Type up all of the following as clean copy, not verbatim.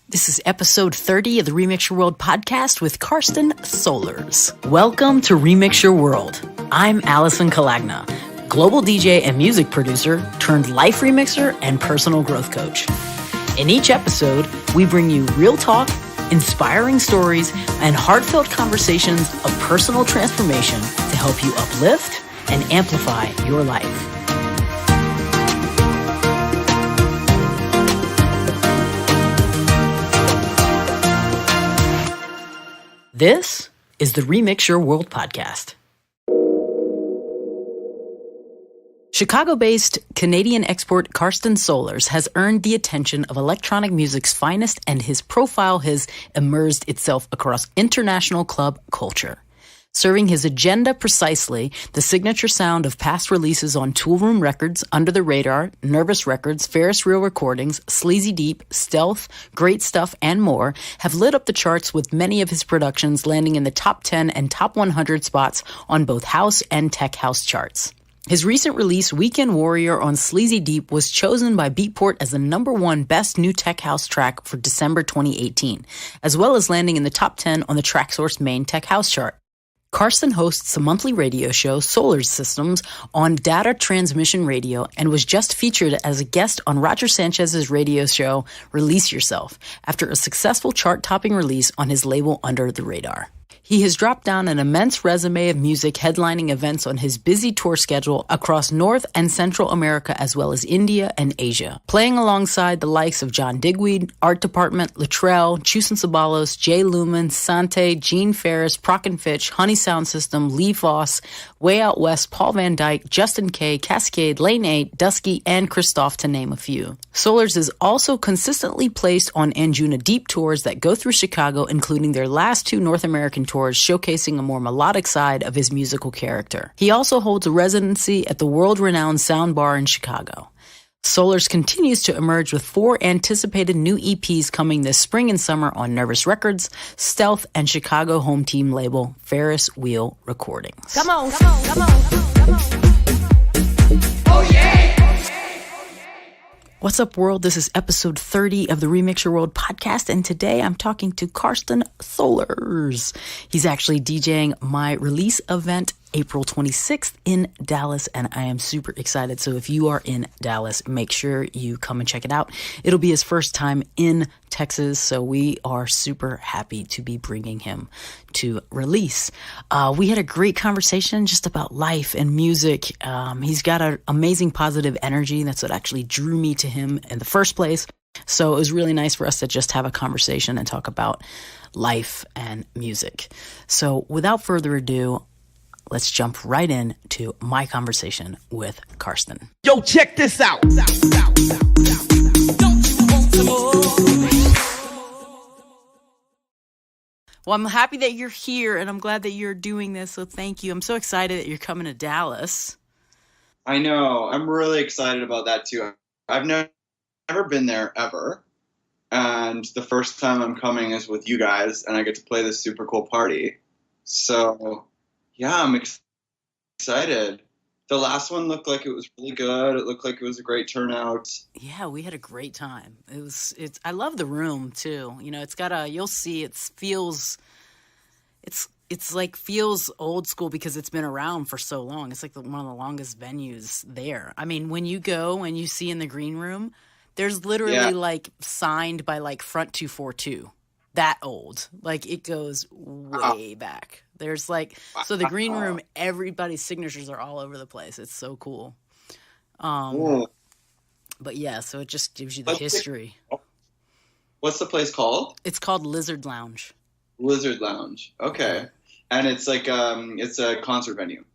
This is episode 30 of the Remix Your World podcast with Karsten Sollors. Welcome to Remix Your World. I'm Allison Kalagna, global DJ and music producer turned life remixer and personal growth coach. In each episode, we bring you real talk, inspiring stories, and heartfelt conversations of personal transformation to help you uplift and amplify your life. This is the Remix Your World podcast. Chicago-based Canadian export Karsten Sollors has earned the attention of electronic music's finest, and his profile has immersed itself across international club culture. Serving his agenda precisely, the signature sound of past releases on Toolroom Records, Undr The Radr, Nervous Records, Farris Wheel Recordings, Sleazy Deep, Stealth, Great Stuff, and more have lit up the charts, with many of his productions landing in the top 10 and top 100 spots on both house and tech house charts. His recent release, Weekend Warrior on Sleazy Deep, was chosen by Beatport as the #1 best new tech house track for December 2018, as well as landing in the top 10 on the Traxsource main tech house chart. Karsten hosts a monthly radio show, Sollors Systems, on Data Transmission Radio, and was just featured as a guest on Roger Sanchez's radio show, Release Yourself, after a successful chart-topping release on his label Undr The Radr. He has dropped down an immense resume of music, headlining events on his busy tour schedule across North and Central America, as well as India and Asia, playing alongside the likes of John Digweed, Art Department, Latrell, Chusen Ceballos, Jay Lumen, Sante, Gene Ferris, Proc and Fitch, Honey Sound System, Lee Voss, Way Out West, Paul Van Dyke, Justin K, Cascade, Lane 8, Dusky, and Christoph, to name a few. Sollors is also consistently placed on Anjuna Deep tours that go through Chicago, including their last 2 North American tours, showcasing a more melodic side of his musical character. He also holds a residency at the world-renowned Sound Bar in Chicago. Sollors continues to emerge with 4 anticipated new EPs coming this spring and summer on Nervous Records, Stealth, and Chicago home team label Farris Wheel Recordings. Come on, come on, come on, come on, come on. Oh yeah! What's up, world? This is episode 30 of the Remix Your World podcast, and today I'm talking to Karsten Sollors. He's actually DJing my release event April 26th in Dallas, and I am super excited. So if you are in Dallas, make sure you come and check it out. It'll be his first time in Texas, so we are super happy to be bringing him to release. We had a great conversation just about life and music. He's got an amazing positive energy. That's what actually drew me to him in the first place. So it was really nice for us to just have a conversation and talk about life and music. So without further ado, let's jump right in to my conversation with Karsten. Yo, check this out. Don't you want some more? Well, I'm happy that you're here, and I'm glad that you're doing this, so thank you. I'm so excited that you're coming to Dallas. I know. I'm really excited about that, too. I've never been there, ever. And the first time I'm coming is with you guys, and I get to play this super cool party. So yeah, I'm excited. The last one looked like it was really good. It looked like it was a great turnout. Yeah, we had a great time. I love the room too. You know, it's got you'll see, feels old school because it's been around for so long. It's like one of the longest venues there. I mean, when you go and you see in the green room, there's literally like signed by like Front 242. That old. Like it goes way back. There's like, so the green room, everybody's signatures are all over the place. It's so cool. But yeah, so it just gives you the history. What's the place called? It's called Lizard Lounge. Lizard Lounge. Okay. And it's like, it's a concert venue.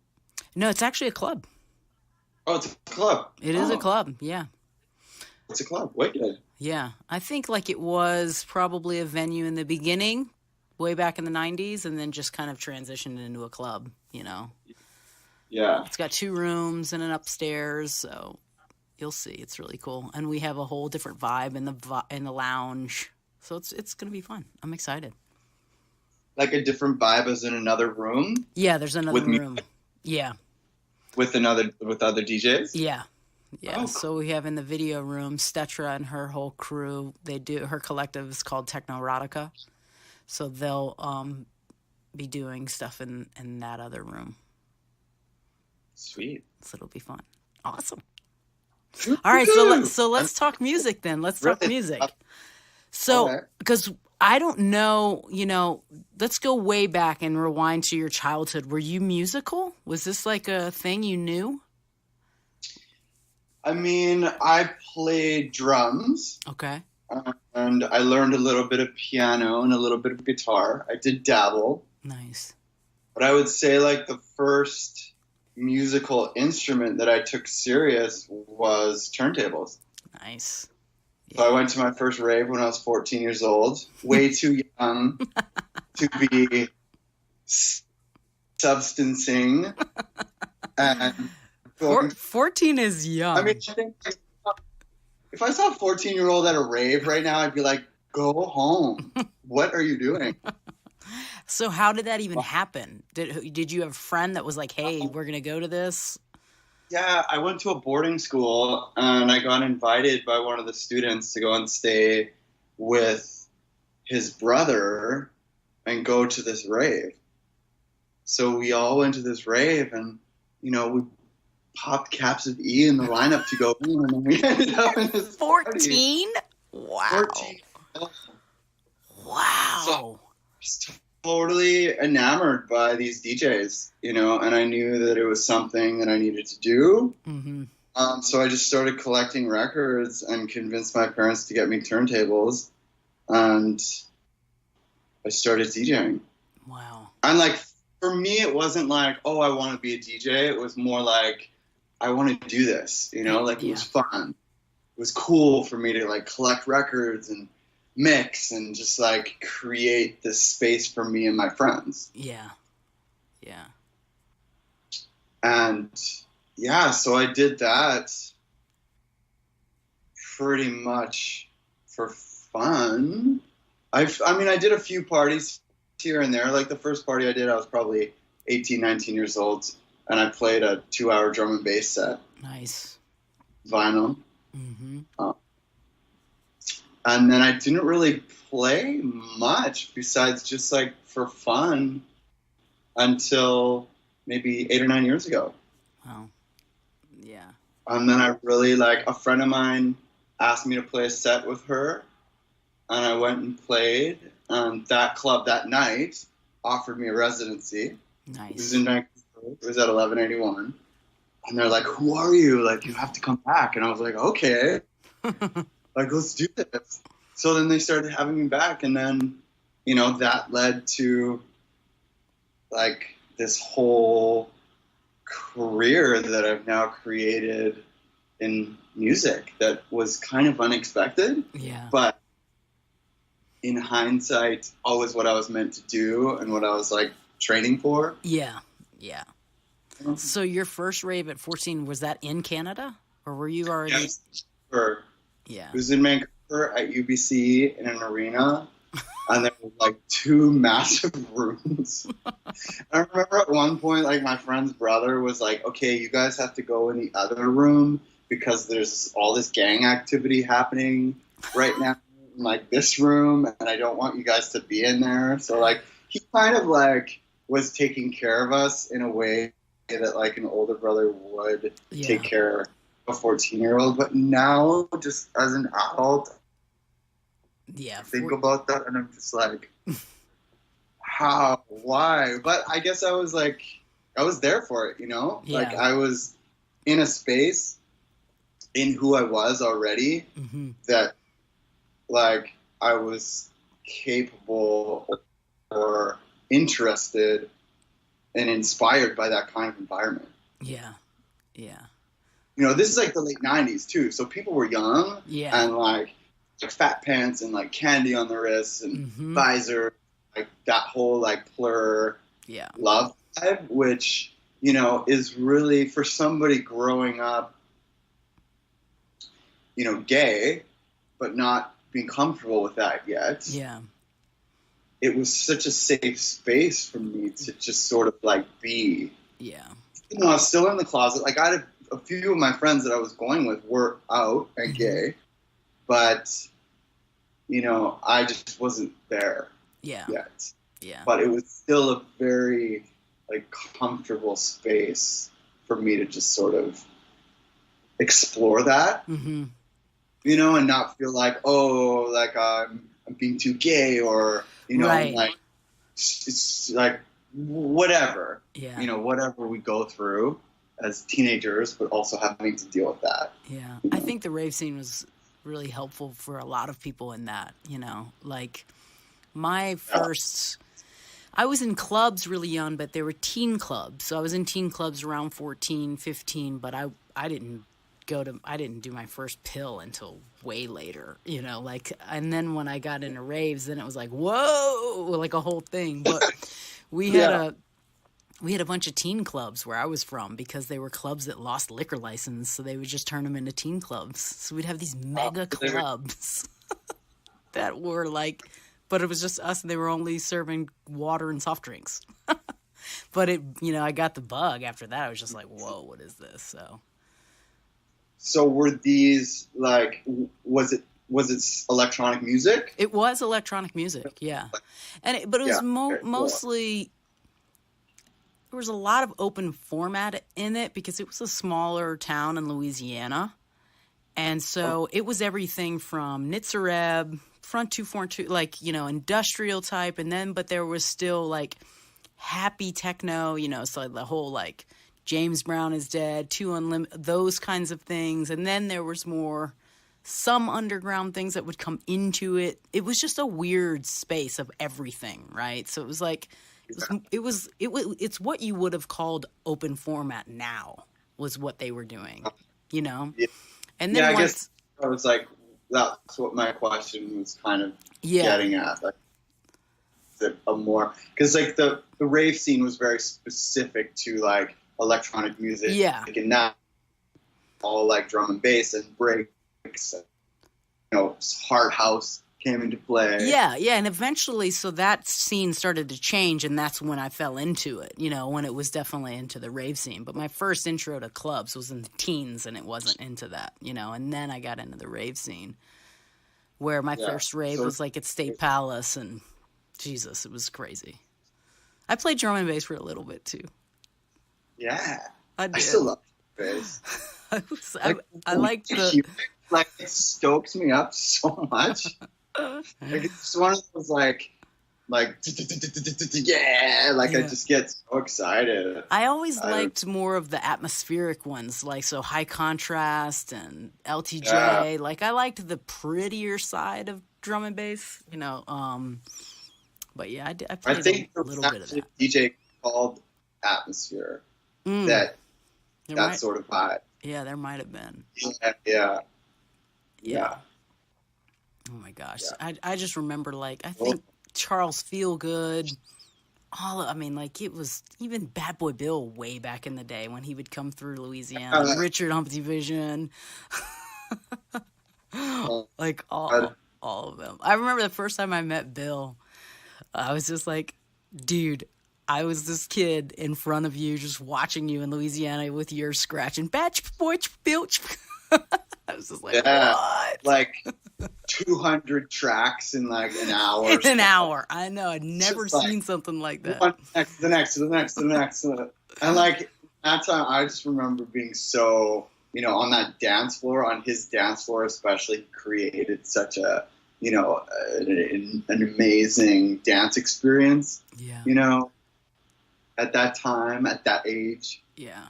No, it's actually a club. Oh, it's a club. It is a club. Yeah. It's a club. Wicked. Yeah. I think like it was probably a venue in the beginning, way back in the 90s, and then just kind of transitioned into a club, you know. Yeah. It's got 2 rooms and an upstairs, so you'll see. It's really cool. And we have a whole different vibe in the lounge. So it's going to be fun. I'm excited. Like a different vibe as in another room? Yeah, there's another room. Yeah. With other DJs? Yeah. Yeah. Oh, cool. So we have in the video room, Stetra and her whole crew, her collective is called Technoerotica. So they'll be doing stuff in that other room. Sweet. So it'll be fun. Awesome. All right, so let's talk music then. Let's talk music. So, because I don't know, let's go way back and rewind to your childhood. Were you musical? Was this like a thing you knew? I mean, I played drums. Okay. And I learned a little bit of piano and a little bit of guitar. I did dabble. Nice. But I would say like the first musical instrument that I took serious was turntables. Nice. So I went to my first rave when I was 14 years old, way too young to be substancing. And 14 is young. I mean, I think if I saw a 14-year-old at a rave right now, I'd be like, go home. What are you doing? So how did that even happen? Did you have a friend that was like, hey, we're going to go to this? Yeah, I went to a boarding school and I got invited by one of the students to go and stay with his brother and go to this rave. So we all went to this rave and, we popped caps of E in the lineup to go in, and then we ended up in this 14? Wow. 14. Wow. So, totally enamored by these DJs, and I knew that it was something that I needed to do. Mm-hmm. So I just started collecting records and convinced my parents to get me turntables, and I started DJing. Wow. And for me, it wasn't like, oh, I want to be a DJ. It was more like, I want to do this, It was fun. It was cool for me to collect records and mix and just create this space for me and my friends. Yeah. Yeah. And yeah, so I did that pretty much for fun. I did a few parties here and there. Like the first party I did, I was probably 18, 19 years old, and I played a 2-hour drum and bass set. Nice. Vinyl. Mm-hmm. And then I didn't really play much besides just for fun until maybe 8 or 9 years ago. Wow. Yeah. And then I really a friend of mine asked me to play a set with her, and I went and played. And that club that night offered me a residency. Nice. It was in Vancouver. It was at 1181. And they're like, who are you? You have to come back. And I was like, okay. Let's do this. So then they started having me back. And then, that led to, this whole career that I've now created in music that was kind of unexpected. Yeah. But in hindsight, always what I was meant to do and what I was training for. Yeah. Yeah. So your first rave at 14, was that in Canada? Or were you already? Yes, sure. Yeah. It was in Vancouver at UBC in an arena. And there were 2 massive rooms. I remember at one point, my friend's brother was like, okay, you guys have to go in the other room because there's all this gang activity happening right now in this room, and I don't want you guys to be in there. So he kind of was taking care of us in a way that an older brother would take care of a 14-year-old. But now, just as an adult, I think about that and I'm just how, why? But I guess I was I was there for it, Yeah. I was in a space in who I was already, mm-hmm. that I was capable or interested and inspired by that kind of environment. Yeah. Yeah. This is the late 90s too. So people were young and fat pants and candy on the wrists and mm-hmm. visor, that whole plur love vibe, which, is really for somebody growing up, gay, but not being comfortable with that yet. Yeah. It was such a safe space for me to just sort of be. Yeah. I was still in the closet. I had a few of my friends that I was going with were out and gay, but you know, I just wasn't there yet. Yeah. But it was still a very like comfortable space for me to just sort of explore that, Mm-hmm. you know, and not feel like, oh, like I'm being too gay, or you know, Right. like it's like whatever, Yeah. you know, whatever we go through as teenagers, but also having to deal with that. Yeah. You know? I think the rave scene was really helpful for a lot of people in that, you know, like my first, I was in clubs really young, but they were teen clubs. So I was in teen clubs around 14, 15, but I didn't do my first pill until way later, you know, like, and then when I got into raves, then it was like, whoa, like a whole thing. But we had a bunch of teen clubs where I was from, because they were clubs that lost liquor license, so they would just turn them into teen clubs. So we'd have these mega clubs that were like, but it was just us, and they were only serving water and soft drinks. But it, you know, I got the bug after that. I was just like, whoa, what is this? So were these like, was it electronic music? It was electronic music, yeah. But it was mostly, there was a lot of open format in it because it was a smaller town in Louisiana. And so it was everything from Nitzareb, Front 242, like, you know, industrial type. And then, but there was still like happy techno, you know, so the whole like James Brown is Dead, Two Unlimited, those kinds of things. And then there was some underground things that would come into it. It was just a weird space of everything, right? So it was like, it's what you would have called open format now, was what they were doing, you know? Yeah. And then I guess I was like, that's what my question was kind of getting at. Like, is it a more, because like the rave scene was very specific to like electronic music. Yeah. And now all like drum and bass and breaks, and, you know, hard house came into play. Yeah, and eventually, so that scene started to change, and that's when I fell into it, you know, when it was definitely into the rave scene. But my first intro to clubs was in the teens, and it wasn't into that, you know, and then I got into the rave scene, where my first rave was like at State Palace, and Jesus, it was crazy. I played drum and bass for a little bit, too. Yeah. I did. I still love bass. I like the... Like, it stokes me up so much. Like, it's one of those like yeah, like I just get so excited. I always liked more of the atmospheric ones, like so High Contrast and LTJ. Yeah. Like I liked the prettier side of drum and bass, you know. But yeah, I played a little bit of that. DJ called Atmosphere that sort of vibe. Yeah, there might have been. Yeah. Oh my gosh. Yeah. I just remember, like, I think Charles Feelgood, it was even Bad Boy Bill way back in the day when he would come through Louisiana. Richard Humpty Vision. Like, all of them. I remember the first time I met Bill, I was just like, dude, I was this kid in front of you just watching you in Louisiana with your scratching, batch, boich, bilch. I was just like, what? Like 200 tracks in like an hour. In an hour. I know. I'd never seen something like that. One next, the next. And like that time, I just remember being so, you know, on that dance floor, on his dance floor especially, created such a, you know, an amazing dance experience. Yeah. You know, at that time, at that age. Yeah.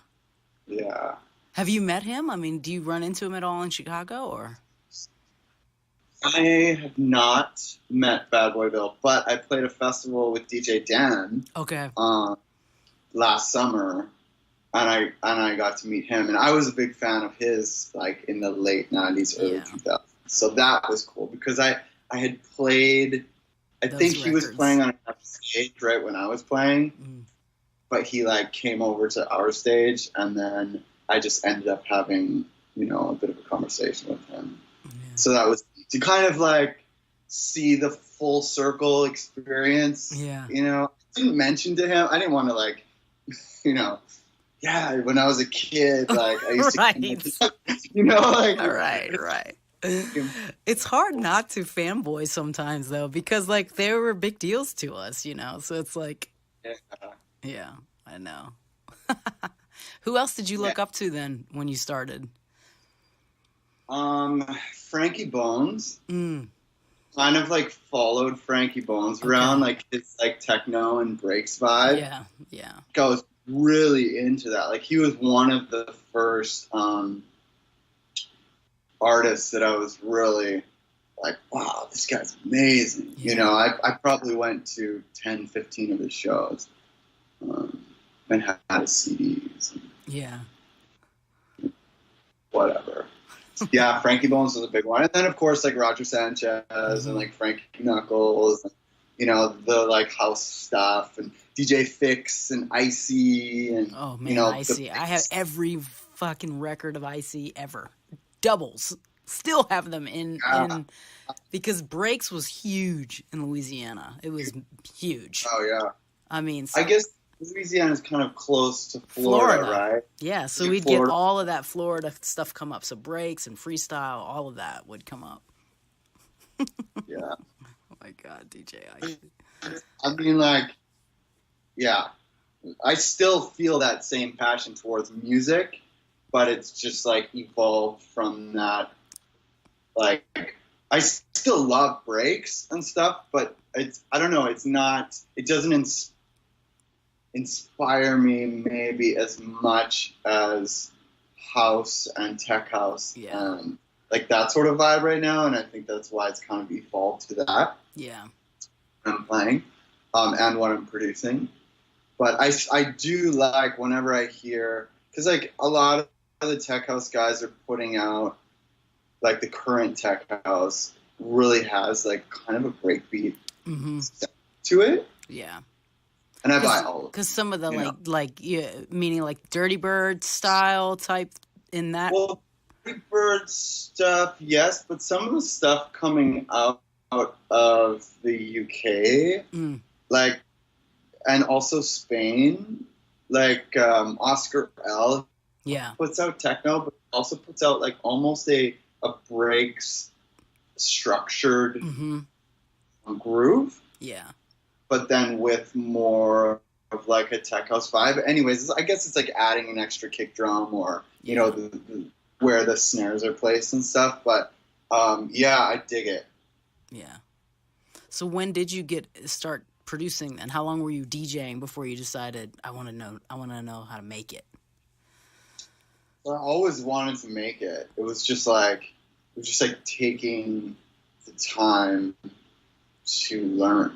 Yeah. Have you met him? I mean, do you run into him at all in Chicago, or? I have not met Bad Boy Bill, but I played a festival with DJ Dan. Okay. Last summer, and I got to meet him, and I was a big fan of his, like in the late 90s, early 2000s. So that was cool because I had played. I think he was playing on a stage right when I was playing, but he like came over to our stage, and then I just ended up having, you know, a bit of a conversation with him. Yeah. So that was to kind of like see the full circle experience. Yeah. You know, I didn't mention to him. I didn't want to like, you know, yeah, when I was a kid, like I used Right. to, you know, like Right. It's hard not to fanboy sometimes though, because like they were big deals to us, you know. So it's like, yeah, yeah, I know. Who else did you yeah. look up to then when you started? Frankie Bones. Mm, Kind of like followed Frankie Bones around, okay. like his like techno and breaks vibe. Yeah, yeah. I was really into that. Like he was one of the first artists that I was really like, wow, this guy's amazing. Yeah. You know, I probably went to 10, 15 of his shows and had his CDs and Yeah. whatever. Yeah, Frankie Bones was a big one. And then, of course, like Roger Sanchez and like Frankie Knuckles, and, you know, the like house stuff and DJ Fix and Icy and, Oh man, you know, Icy. I have every fucking record of Icy ever. Doubles. Still have them in because Breaks was huge in Louisiana. It was huge. Oh, yeah. I mean, I guess Louisiana is kind of close to Florida, right? Yeah, so Like we'd Florida. get all of that Florida stuff come up. So Breaks and freestyle, all of that would come up. Yeah. Oh my God, DJ Icy. I mean, like, yeah. I still feel that same passion towards music, but it's just like evolved from that. Like, I still love breaks and stuff, but I don't know, it doesn't inspire me maybe as much as house and tech house and like that sort of vibe right now, and I think that's why it's kind of evolved to that. Yeah. I'm playing and what I'm producing. But I do like whenever I hear, because like a lot of the tech house guys are putting out, like the current tech house really has like kind of a breakbeat step to it. Yeah. And I buy all of it. Because some of the meaning like Dirty Bird style type in that. Well, Dirty Bird stuff, yes, but some of the stuff coming out of the UK, like, and also Spain, like Oscar L. puts out techno, but also puts out like almost a breaks structured groove. Yeah. But then with more of like a tech house vibe. Anyways, I guess it's like adding an extra kick drum or, you know, where the snares are placed and stuff. But yeah, I dig it. Yeah. So when did you start producing, and how long were you DJing before you decided I want to know how to make it? I always wanted to make it. It was just like taking the time to learn.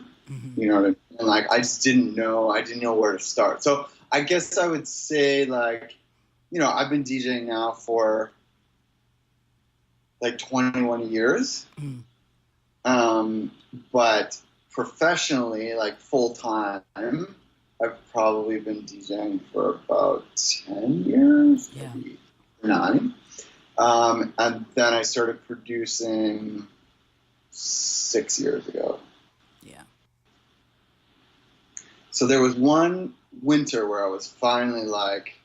You know what I mean? And like I didn't know where to start. So I guess I would say, like, you know, I've been DJing now for like 21 years. But professionally, like full time, I've probably been DJing for about 10 years, maybe 9. And then I started producing 6 years ago. Yeah. So there was one winter where I was finally like,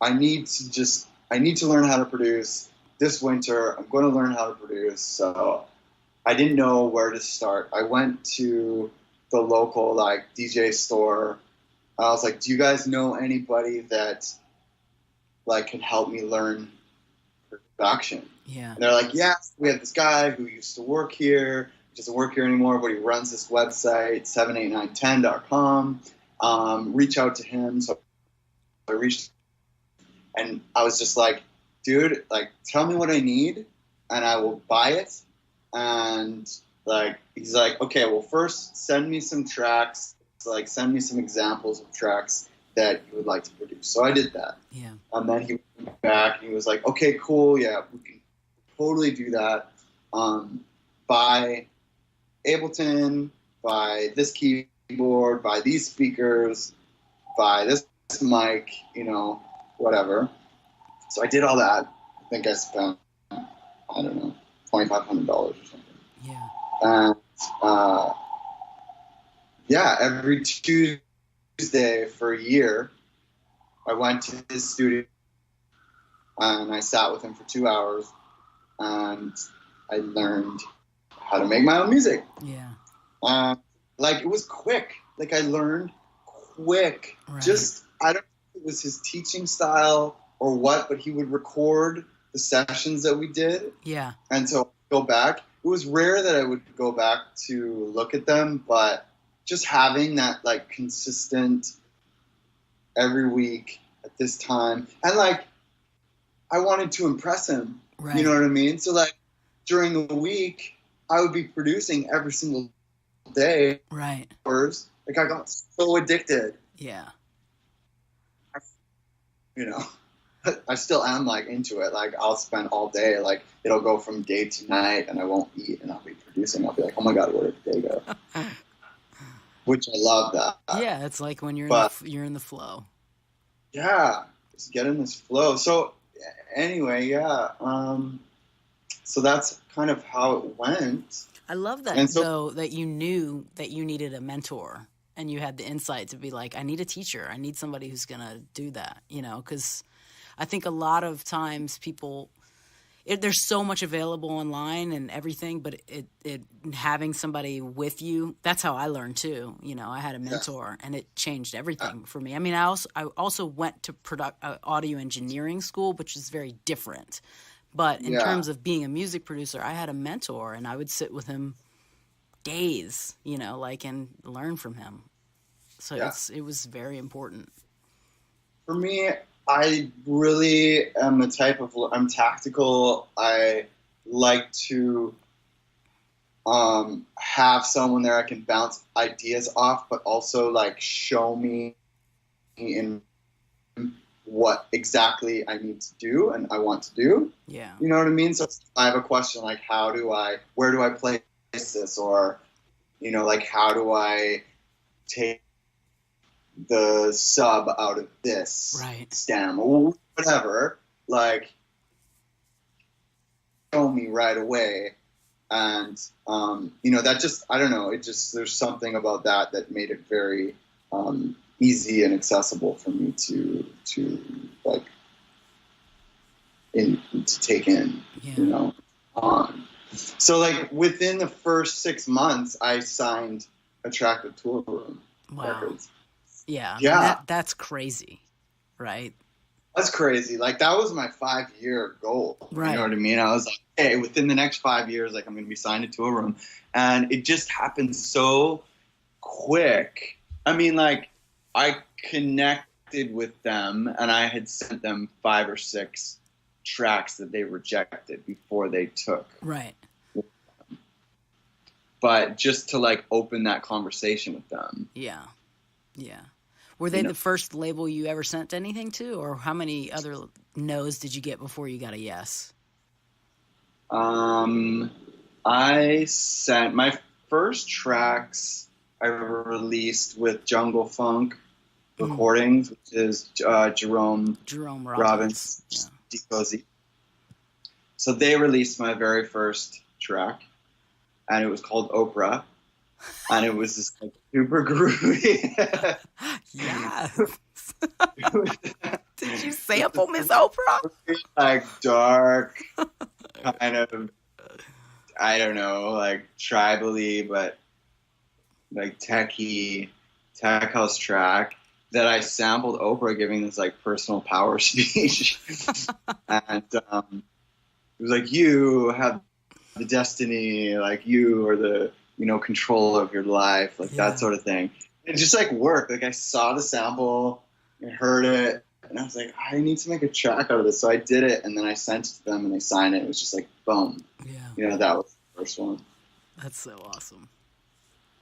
I need to learn how to produce. This winter, I'm going to learn how to produce. So I didn't know where to start. I went to the local like DJ store. I was like, do you guys know anybody that like can help me learn production? Yeah. And they're like, yes, we have this guy who used to work here. He doesn't work here anymore, but he runs this website, 78910.com. Reach out to him. So I reached, and I was just like, dude, like, tell me what I need, and I will buy it. And like, he's like, okay, well, first send me some tracks, like send me some examples of tracks that you would like to produce. So I did that. Yeah. And then he went back and he was like, okay, cool, yeah, we can totally do that. Buy Ableton, buy this keyboard, buy these speakers, buy this mic, you know, whatever. So I did all that. I think I spent, I don't know, $2,500 or something. Yeah. And yeah, every Tuesday for a year, I would go to the I went to his studio and I sat with him for 2 hours and I learned how to make my own music. Yeah. Like, it was quick. Like, I learned quick. Right. Just, I don't know if it was his teaching style or what, but he would record the sessions that we did. Yeah. And so I'd go back. It was rare that I would go back to look at them, but just having that, like, consistent every week at this time. And, like, I wanted to impress him. Right. You know what I mean? So, like, during the week, I would be producing every single day. Right. Like, I got so addicted. Yeah. You know, I still am, like, into it. Like, I'll spend all day, like, it'll go from day to night and I won't eat and I'll be producing. I'll be like, oh my God, where did the day go? Which I love that. Yeah, it's like when you're in the flow. Yeah, just get in this flow. So anyway, yeah. So that's kind of how it went. I love that, though, that you knew that you needed a mentor and you had the insight to be like, I need a teacher. I need somebody who's going to do that, you know, because I think a lot of times people, there's so much available online and everything, but it having somebody with you, that's how I learned too. You know, I had a mentor and it changed everything for me. I mean, I also went to audio engineering school, which is very different. But in terms of being a music producer, I had a mentor and I would sit with him days, you know, like, and learn from him. So it was very important. For me, I really am the type of, I'm tactical. I like to have someone there I can bounce ideas off, but also, like, show me in what exactly I need to do and I want to do. Yeah. You know what I mean? So I have a question like, where do I place this? Or, you know, like, how do I take the sub out of this stem or whatever? Like, show me right away. And, you know, that just, I don't know, there's something about that made it very, easy and accessible for me to like to take in, you know. So, like, within the first 6 months, I signed a track with Toolroom Records. Yeah, yeah, I mean, that's crazy, right? That's crazy. Like, that was my 5-year goal. Right. You know what I mean? I was like, hey, within the next 5 years, like, I'm going to be signed to Toolroom, and it just happened so quick. I mean, like, I connected with them and I had sent them 5 or 6 tracks that they rejected before they took. Right. But just to, like, open that conversation with them. Yeah. Yeah. Were they the first label you ever sent anything to, or how many other no's did you get before you got a yes? I sent my first tracks I released with Jungle Funk Recordings, which is Jerome Robbins, Decozy. So they released my very first track, and it was called Oprah, and it was just, like, super groovy. Yes. Did you sample Miss Oprah? Like, dark, kind of, I don't know, like, tribally, but like techie, tech house track that I sampled Oprah giving this, like, personal power speech. And it was like, you have the destiny, like, you are the, you know, control of your life, like, that sort of thing. It just, like, worked. Like, I saw the sample and heard it, and I was like, I need to make a track out of this. So I did it, and then I sent it to them, and they signed it. It was just like, boom. Yeah. You know, that was the first one. That's so awesome.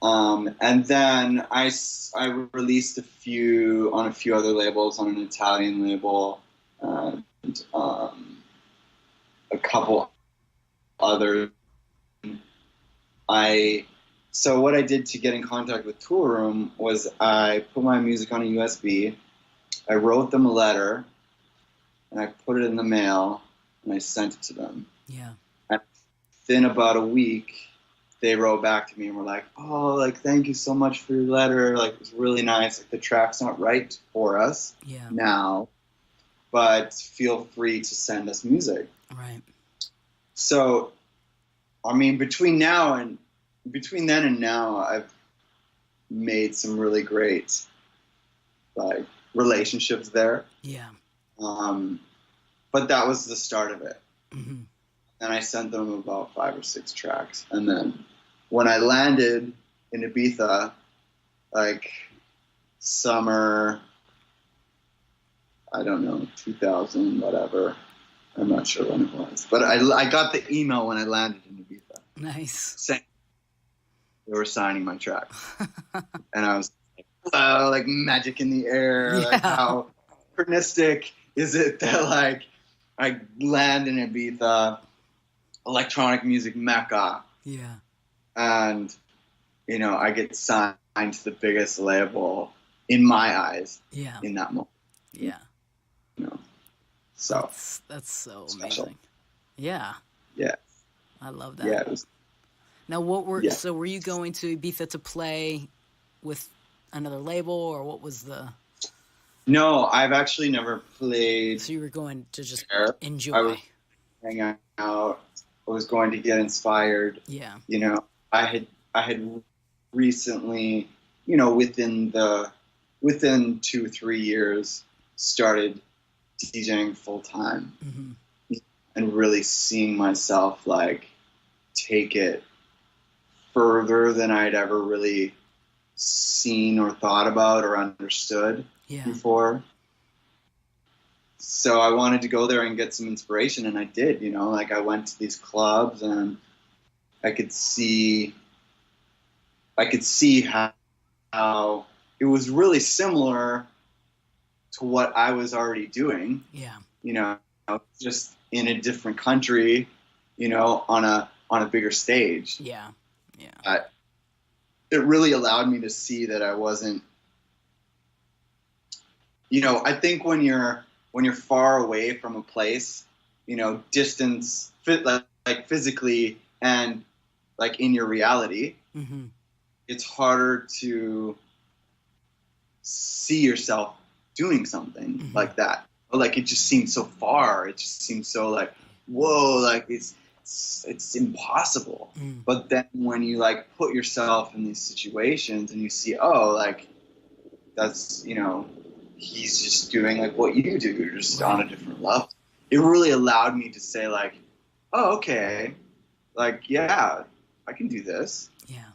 And then I released a few other labels, on an Italian label, and a couple others. So what I did to get in contact with Toolroom was I put my music on a USB, I wrote them a letter, and I put it in the mail, and I sent it to them. Yeah. And within about a week, they wrote back to me and were like, oh, like, thank you so much for your letter. Like, it was really nice. Like, the track's not right for us now, but feel free to send us music. Right. So, I mean, between then and now, I've made some really great, like, relationships there. Yeah. But that was the start of it. Mm-hmm. And I sent them about 5 or 6 tracks. And then when I landed in Ibiza, like summer, I don't know, 2000, whatever. I'm not sure when it was. But I got the email when I landed in Ibiza. Nice. Saying they were signing my track. And I was like, wow, like magic in the air. Yeah. Like, how synchronistic is it that, like, I land in Ibiza, electronic music mecca. Yeah. And, you know, I get signed to the biggest label in my eyes. Yeah. In that moment. Yeah. You know, so. That's so special. amazing. Yeah. Yeah. I love that. Yeah. It was, now, so were you going to Ibiza to play with another label, or what was the... No, I've actually never played. So you were going to just there. enjoy. I was hanging out. I was going to get inspired. Yeah. You know, I had recently, you know, within 2-3 years, started DJing full time, and really seeing myself, like, take it further than I'd ever really seen or thought about or understood before. So I wanted to go there and get some inspiration, and I did, you know, like, I went to these clubs and I could see how it was really similar to what I was already doing. Yeah. You know, just in a different country, you know, on a bigger stage. Yeah. Yeah. It really allowed me to see that I wasn't, you know, I think when you're far away from a place, you know, distance, like physically and like in your reality, it's harder to see yourself doing something like that. Like, it just seems so far. It just seems so, like, whoa, like, it's impossible. But then when you, like, put yourself in these situations and you see, oh, like, that's, you know, he's just doing, like, what you do. You're just on a different level. It really allowed me to say, like, oh, okay, like, yeah, I can do this. Yeah.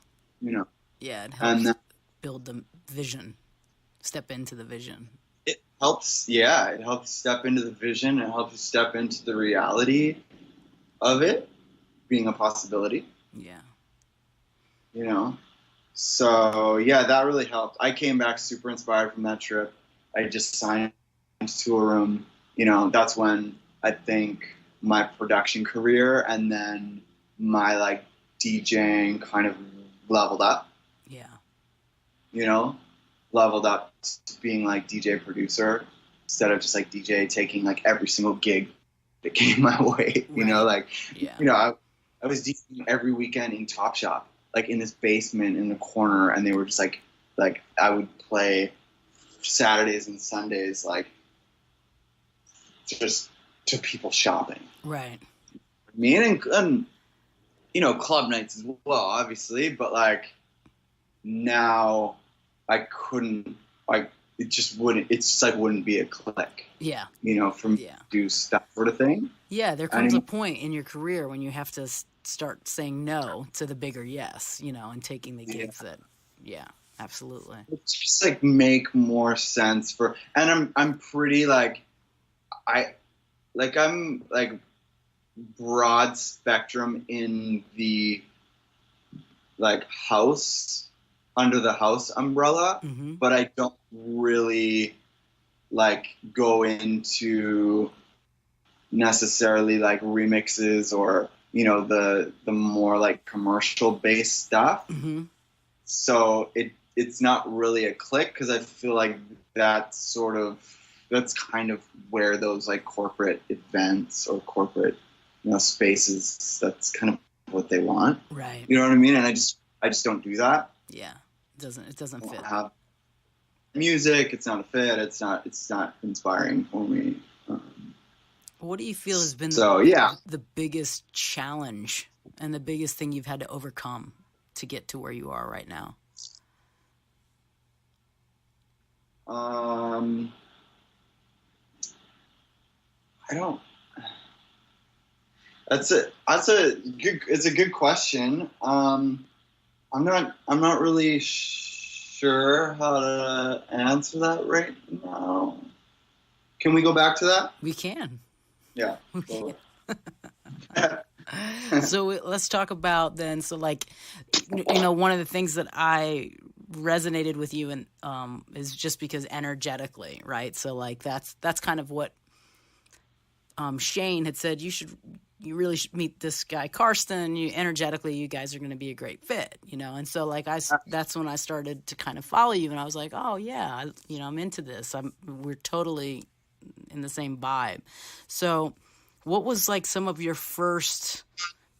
You know. Yeah, it helps build the vision, step into the vision. It helps, yeah, it helps step into the vision. It helps step into the reality of it being a possibility. Yeah. You know? So, yeah, that really helped. I came back super inspired from that trip. I just signed to Toolroom. You know, that's when I think my production career and then my, like, DJing kind of leveled up. Yeah. You know? Leveled up to being, like, DJ producer instead of just, like, DJ taking, like, every single gig that came my way. You know, like, you know, I was DJing every weekend in Top Shop, like, in this basement in the corner, and they were just, like I would play Saturdays and Sundays, like, just to people shopping. Right. I mean, and, you know, club nights as well, obviously, but, like, now I couldn't, like, it just wouldn't be a click. Yeah. You know, from do that sort of thing. Yeah, there comes a point in your career when you have to start saying no to the bigger yes, you know, and taking the gigs that, absolutely. It's just, like, make more sense for, and I'm pretty, like, I'm, like, broad spectrum in the, like, house, under the house umbrella, but I don't really, like, go into necessarily, like, remixes or, you know, the more, like, commercial based stuff. So it's not really a click, because I feel like that's kind of where those, like, corporate events or corporate, you know, spaces, that's kind of what they want. Right. You know what I mean? And I just don't do that. Yeah. It doesn't I fit. don't have music. It's not a fit. It's not inspiring for me. What do you feel has been the biggest challenge and the biggest thing you've had to overcome to get to where you are right now? It's a good question. I'm not really sure how to answer that right now. Can we go back to that? We can. Yeah. So let's talk about then. So like, one of the things that I resonated with you and is just because energetically, right? So like that's kind of what Shane had said. You really should meet this guy Karsten. Energetically, you guys are going to be a great fit, And so like that's when I started to kind of follow you, and I was like, oh yeah, I'm into this. We're totally in the same vibe. So what was like some of your first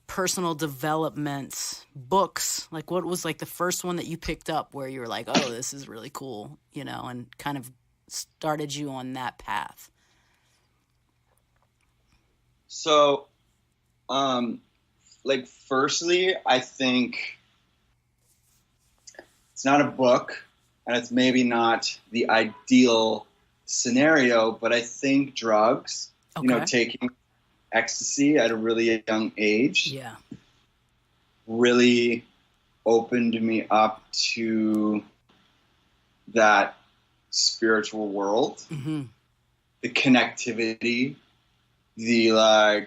personal development books? Like what was like the first one that you picked up where you were like, oh, this is really cool, and kind of started you on that path? So, firstly, I think it's not a book, and it's maybe not the ideal scenario, but I think drugs, taking ecstasy at a really young age, really opened me up to that spiritual world, the connectivity, the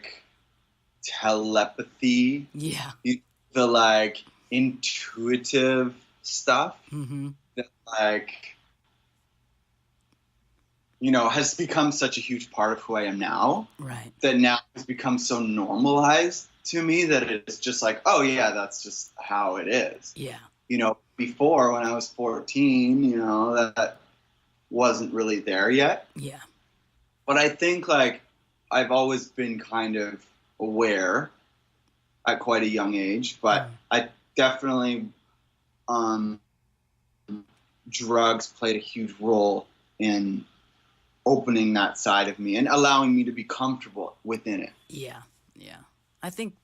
telepathy, the intuitive stuff that has become such a huge part of who I am now. Right. That now has become so normalized to me that it's just like, oh yeah, that's just how it is. Yeah. Before when I was 14, that wasn't really there yet. Yeah. But I think I've always been kind of aware at quite a young age, but I definitely, drugs played a huge role in opening that side of me and allowing me to be comfortable within it. Yeah. Yeah. I think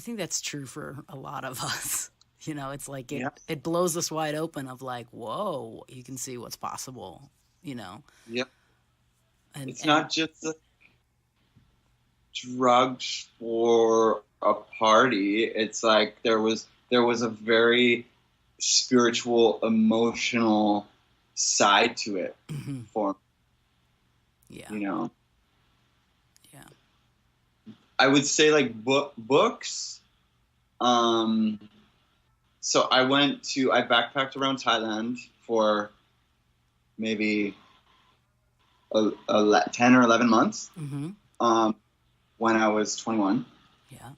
that's true for a lot of us. It's like it blows us wide open of like, whoa, you can see what's possible, Yep. And it's not just drugs for a party. It's like there was a very spiritual, emotional side to it for me. Yeah. Yeah. I would say books. So I backpacked around Thailand for maybe 10 or 11 months. When I was 21. Yeah.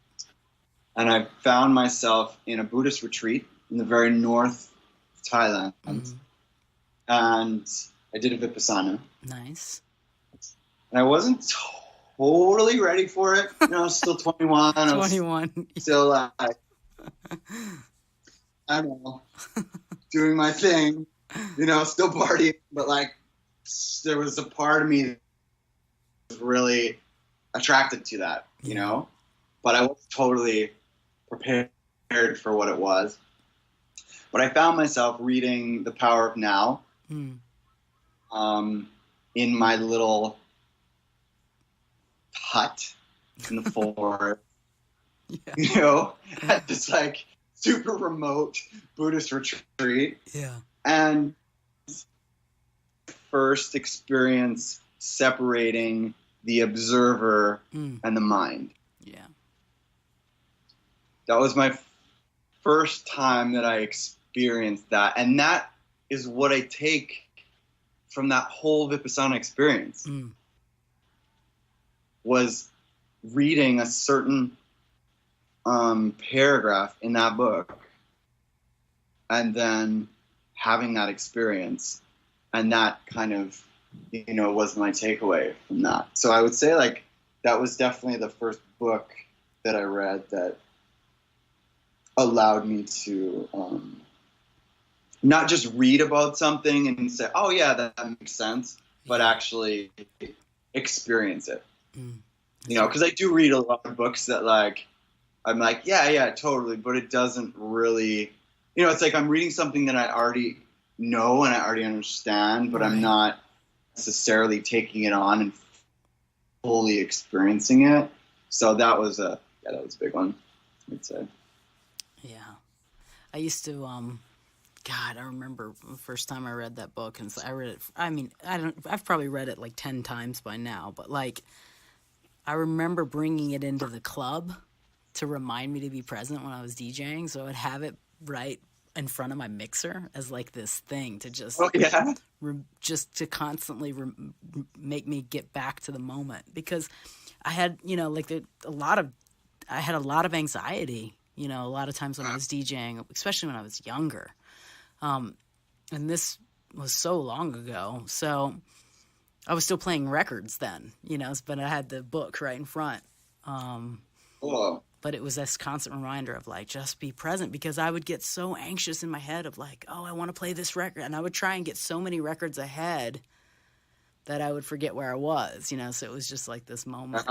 And I found myself in a Buddhist retreat in the very north of Thailand. And I did a Vipassana. Nice. And I wasn't totally ready for it. Still 21. 21. Still I don't know, doing my thing, still partying. But there was a part of me that was really attracted to that, but I wasn't totally prepared for what it was. But I found myself reading The Power of Now in my little hut in the forest, at this super remote Buddhist retreat. Yeah. And first experience separating the observer and the mind. Yeah. That was my first time that I experienced that. And that is what I take from that whole Vipassana experience. Was reading a certain paragraph in that book and then having that experience. And that kind of, was my takeaway from that. So I would say that was definitely the first book that I read that allowed me to not just read about something and say, oh yeah, that makes sense, but actually experience it. You know, because I do read a lot of books that like, I'm like, yeah, totally, but it doesn't really, you know, it's like I'm reading something that I already know and I already understand, but I'm not necessarily taking it on and fully experiencing it. So that was a big one, I'd say. Yeah. I used to, God, I remember the first time I read that book, and so I read it, I mean, I've probably read it like 10 times by now, but like, I remember bringing it into the club to remind me to be present when I was DJing, so I'd have it right in front of my mixer as like this thing to just, just to constantly make me get back to the moment, because I had, you know, like I had a lot of anxiety, you know, a lot of times when I was DJing, especially when I was younger. And this was so long ago. So I was still playing records then, you know, but I had the book right in front. But it was this constant reminder of like, just be present, because I would get so anxious in my head of like, oh, I want to play this record. And I would try and get so many records ahead that I would forget where I was, you know. So it was just like this moment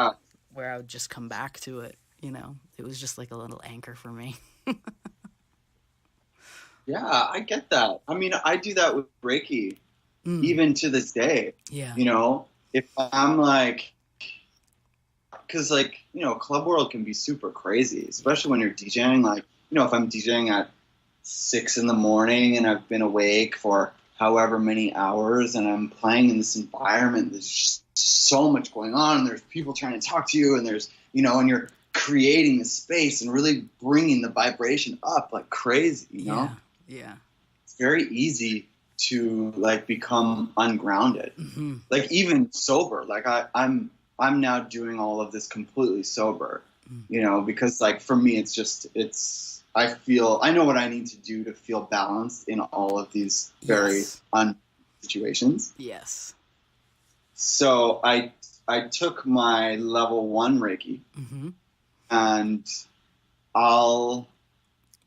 where I would just come back to it, you know. It was just like a little anchor for me. Yeah, I get that. I mean, I do that with Reiki, even to this day. Yeah. You know, if I'm like, because like, you know, club world can be super crazy, especially when you're DJing. Like, you know, if I'm DJing at 6 a.m. and I've been awake for however many hours and I'm playing in this environment, there's just so much going on, and there's people trying to talk to you, and there's, you know, and you're creating the space and really bringing the vibration up like crazy, you know? Yeah. It's very easy to like become ungrounded. Like even sober, like I'm now doing all of this completely sober, you know, because like for me, I know what I need to do to feel balanced in all of these very situations. Yes. So I took my level 1 Reiki, and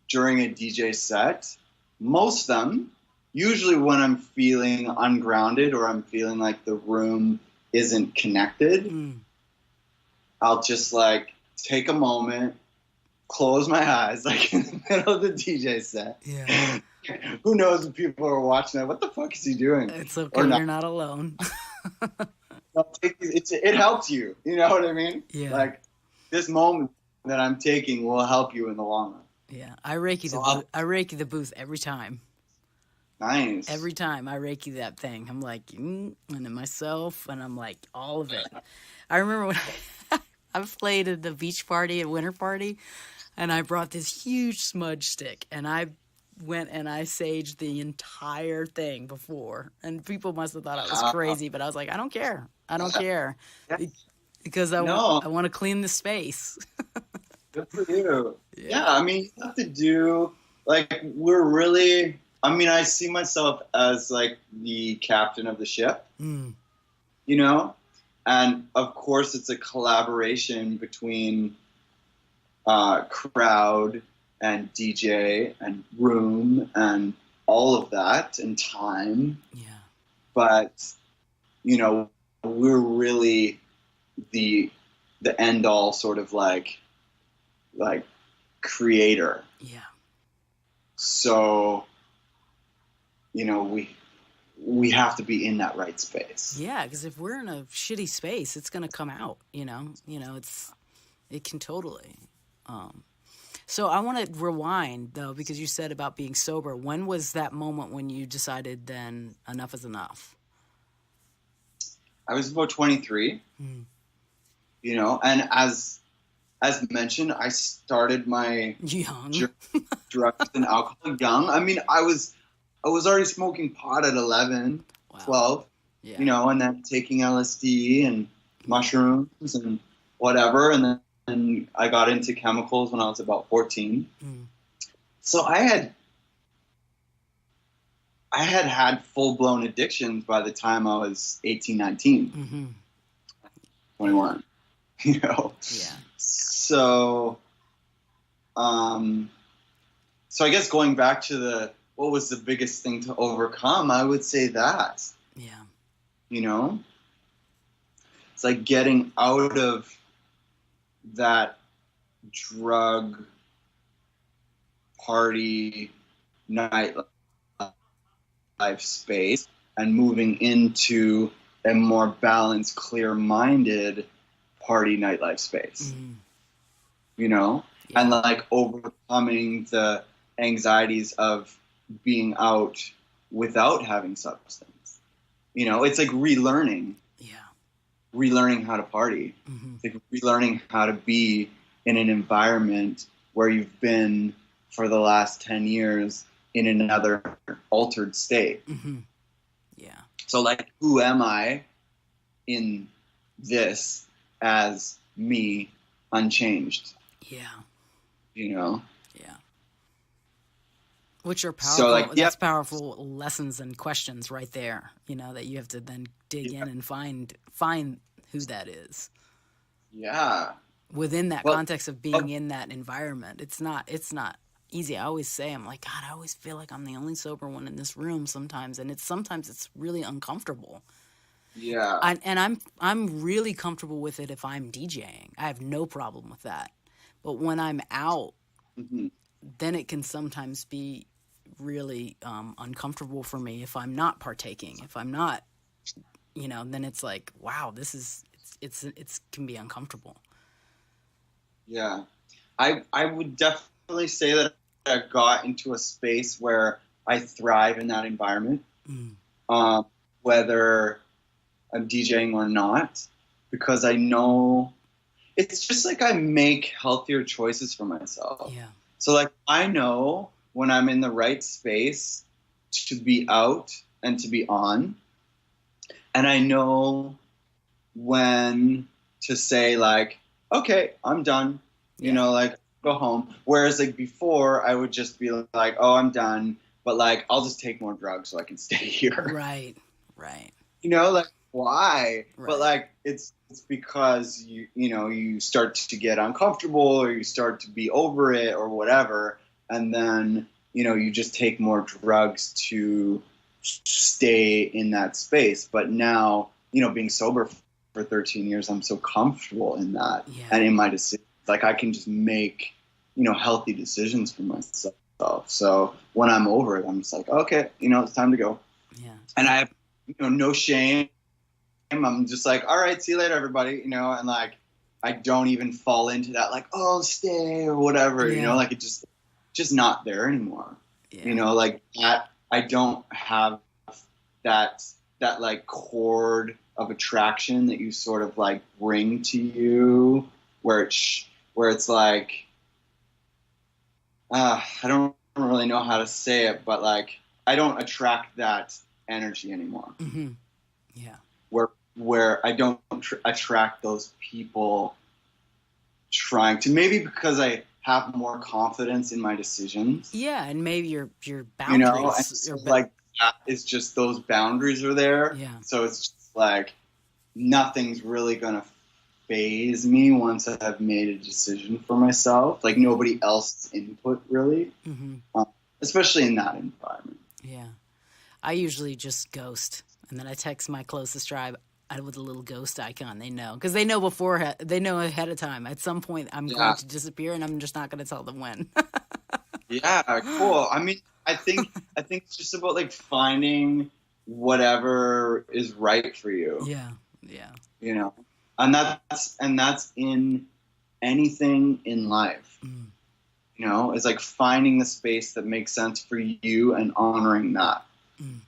during a DJ set, most of them, usually when I'm feeling ungrounded or I'm feeling like the room isn't connected, I'll just like take a moment, close my eyes, like in the middle of the DJ set. Yeah. Who knows if people are watching that? What the fuck is he doing? It's okay. You're not alone. It helps you. You know what I mean? Yeah. Like this moment that I'm taking will help you in the long run. Yeah. I Reiki the booth every time. Nice. Every time I Reiki that thing, I'm like, and then myself, and I'm like, all of it. I remember when I played at the beach party, a winter party, and I brought this huge smudge stick, and I went and I saged the entire thing before, and people must have thought I was crazy, but I was like, I don't care. I don't care. Because I want to clean the space. Good for you. Yeah, I mean, you have to do, like, I see myself as, like, the captain of the ship, you know? And, of course, it's a collaboration between crowd and DJ and room and all of that and time. Yeah. But, you know, we're really the end-all sort of, like creator. Yeah. So, you know, we have to be in that right space. Yeah, because if we're in a shitty space, it's going to come out, you know, it can totally. So I want to rewind though, because you said about being sober. When was that moment when you decided then enough is enough? I was about 23, you know, and as mentioned, I started my drugs and alcohol young. I mean, I was already smoking pot at 11, 12, you know, and then taking LSD and mushrooms and whatever. And then I got into chemicals when I was about 14. So I had full-blown addictions by the time I was 18, 19, 21, you know? Yeah. So, So I guess going back to what was the biggest thing to overcome, I would say that. Yeah. You know? It's like getting out of that drug party nightlife space and moving into a more balanced, clear-minded party nightlife space. Mm-hmm. You know? Yeah. And like overcoming the anxieties of being out without having substance. You know, it's like relearning. Yeah. Relearning how to party. Mm-hmm. It's like relearning how to be in an environment where you've been for the last 10 years in another altered state. Mm-hmm. Yeah. So like, who am I in this as me unchanged? Yeah. You know? Yeah. Which are powerful. So like, that's powerful lessons and questions right there, you know, that you have to then dig in and find who that is. Yeah. Within that context of being in that environment. It's not easy. I always say, I'm like, God, I always feel like I'm the only sober one in this room sometimes, and sometimes it's really uncomfortable. Yeah. And I'm really comfortable with it if I'm DJing. I have no problem with that. But when I'm out, mm-hmm. then it can sometimes be really uncomfortable for me if I'm not partaking. If I'm not, you know, then it's like, wow, this is it's can be uncomfortable. Yeah, I would definitely say that I got into a space where I thrive in that environment, whether I'm DJing or not, because I know it's just like I make healthier choices for myself. Yeah. So like I know when I'm in the right space to be out and to be on, and I know when to say like, okay, I'm done, you know, like go home. Whereas like before I would just be like, oh, I'm done, but like, I'll just take more drugs so I can stay here. Right. Right. You know, like why? Right. But like, it's because you start to get uncomfortable or you start to be over it or whatever. And then, you know, you just take more drugs to stay in that space. But now, you know, being sober for 13 years, I'm so comfortable in that and in my decisions. Like I can just make, you know, healthy decisions for myself. So when I'm over it, I'm just like, okay, you know, it's time to go. Yeah. And I have, you know, no shame. I'm just like, all right, see you later, everybody. You know, and like, I don't even fall into that, like, oh, stay or whatever, you know, like it just not there anymore. Yeah. You know, like that, I don't have that like cord of attraction that you sort of like bring to you where it's like, I don't really know how to say it, but like, I don't attract that energy anymore. Mm-hmm. Yeah. Where I don't attract those people trying to, maybe because I have more confidence in my decisions. Yeah, and maybe your boundaries. You know, and so like that is just those boundaries are there. Yeah. So it's just like nothing's really gonna faze me once I've made a decision for myself. Like nobody else's input really, especially in that environment. Yeah, I usually just ghost, and then I text my closest tribe with a little ghost icon. They know because they know they know ahead of time. At some point, I'm going to disappear, and I'm just not going to tell them when. Yeah, cool. I mean, I think it's just about like finding whatever is right for you. Yeah, yeah. You know, and that's in anything in life. Mm. You know, it's like finding the space that makes sense for you and honoring that. Mm.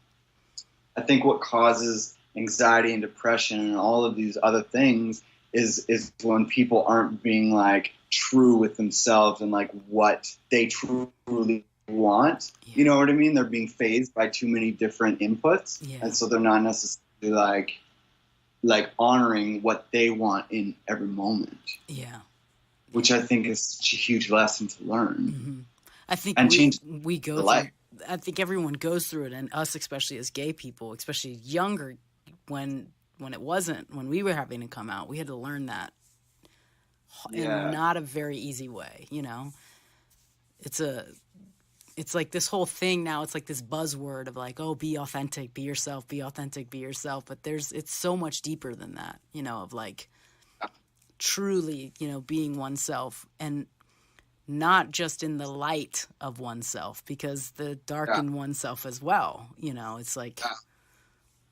I think what causes anxiety and depression and all of these other things is when people aren't being like true with themselves and like what they truly want. Yeah. You know what I mean? They're being phased by too many different inputs. Yeah. And so they're not necessarily like honoring what they want in every moment. Yeah. Which I think is such a huge lesson to learn. Mm-hmm. I think we go through, I think everyone goes through it, and us especially as gay people, especially younger, when we were having to come out, we had to learn that in not a very easy way, you know. It's it's like this whole thing now, it's like this buzzword of like, oh, be authentic, be yourself, be authentic, be yourself. But it's so much deeper than that, you know, of like truly, you know, being oneself, and not just in the light of oneself, because the dark in oneself as well, you know, it's like,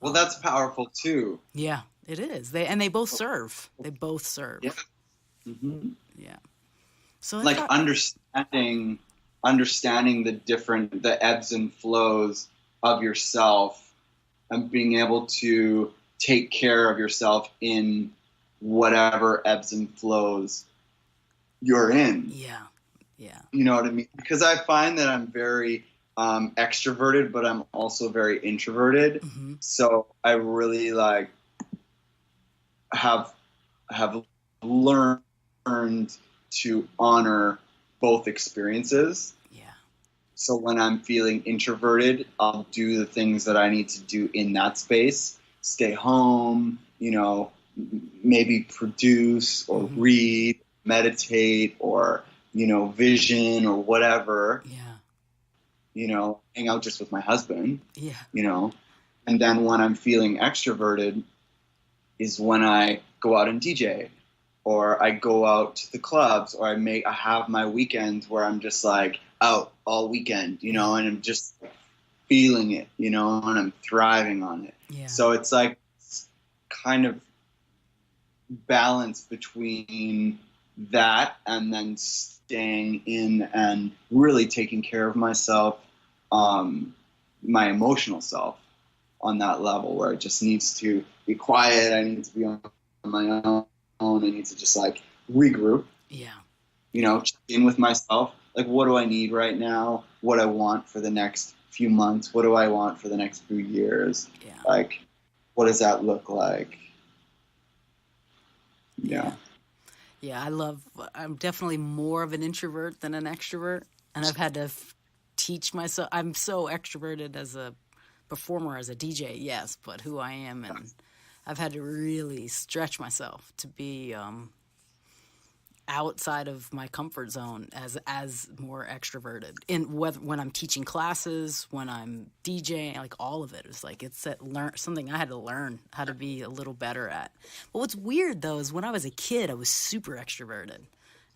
well, that's powerful too. yeah, it is. They both serve. They both serve. Yeah. Mm-hmm. Yeah. So like understanding the ebbs and flows of yourself, and being able to take care of yourself in whatever ebbs and flows you're in. Yeah. Yeah. You know what I mean? Because I find that I'm very extroverted, but I'm also very introverted. Mm-hmm. So I really like have learned to honor both experiences. Yeah. So when I'm feeling introverted, I'll do the things that I need to do in that space. Stay home, you know, maybe produce or read, meditate, or, you know, vision or whatever. Yeah. You know, hang out just with my husband. Yeah. You know, and then when I'm feeling extroverted is when I go out and DJ, or I go out to the clubs, or I have my weekends where I'm just like out all weekend, you know, and I'm just feeling it, you know, and I'm thriving on it. Yeah. So it's like kind of balance between that and then staying in and really taking care of myself, my emotional self on that level where it just needs to be quiet. I need to be on my own. I need to just like regroup. Yeah. You know, check in with myself. Like, what do I need right now? What I want for the next few months? What do I want for the next few years? Yeah. Like, what does that look like? Yeah. Yeah, I'm definitely more of an introvert than an extrovert. And I've had to teach myself. I'm so extroverted as a performer, as a DJ, yes, but who I am. And I've had to really stretch myself to be outside of my comfort zone as more extroverted. When I'm teaching classes, when I'm DJing, like all of it is like something I had to learn how to be a little better at. But what's weird though is when I was a kid, I was super extroverted,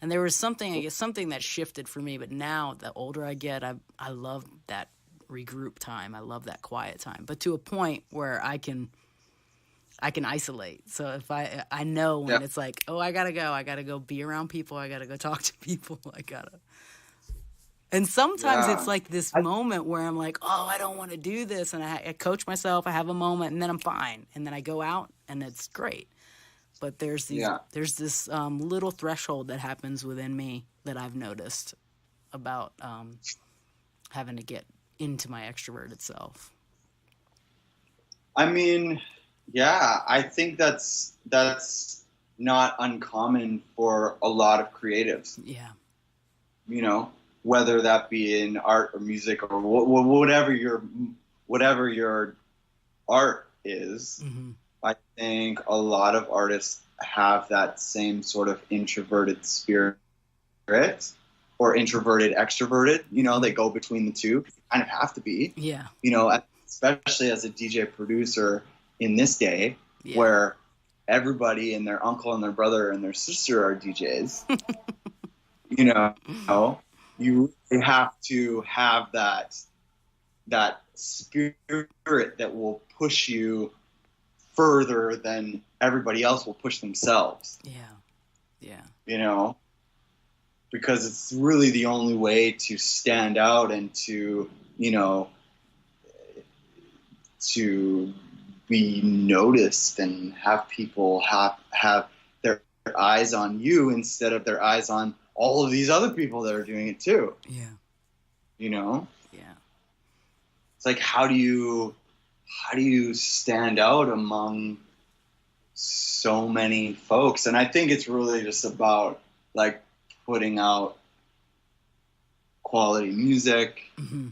and there was something that shifted for me. But now, the older I get, I love that regroup time. I love that quiet time, but to a point where I can isolate. So if I know when it's like, oh, I gotta go be around people. I gotta go talk to people. And sometimes it's like this moment where I'm like, oh, I don't want to do this. And I coach myself. I have a moment and then I'm fine. And then I go out and it's great. But there's this little threshold that happens within me that I've noticed about having to get into my extroverted self. I mean, yeah, I think that's not uncommon for a lot of creatives. Yeah. You know, whether that be in art or music or whatever your art is. Mm-hmm. I think a lot of artists have that same sort of introverted spirit or introverted extroverted. You know, they go between the two. You kind of have to be. Yeah. You know, especially as a DJ producer in this day where everybody and their uncle and their brother and their sister are DJs. You know, you really have to have that spirit that will push you further than everybody else will push themselves. Yeah. Yeah. You know, because it's really the only way to stand out and to, you know, to be noticed and have people have their eyes on you instead of their eyes on all of these other people that are doing it too. Yeah. You know? Yeah. It's like, how do you stand out among so many folks? And I think it's really just about like putting out quality music. Mm-hmm.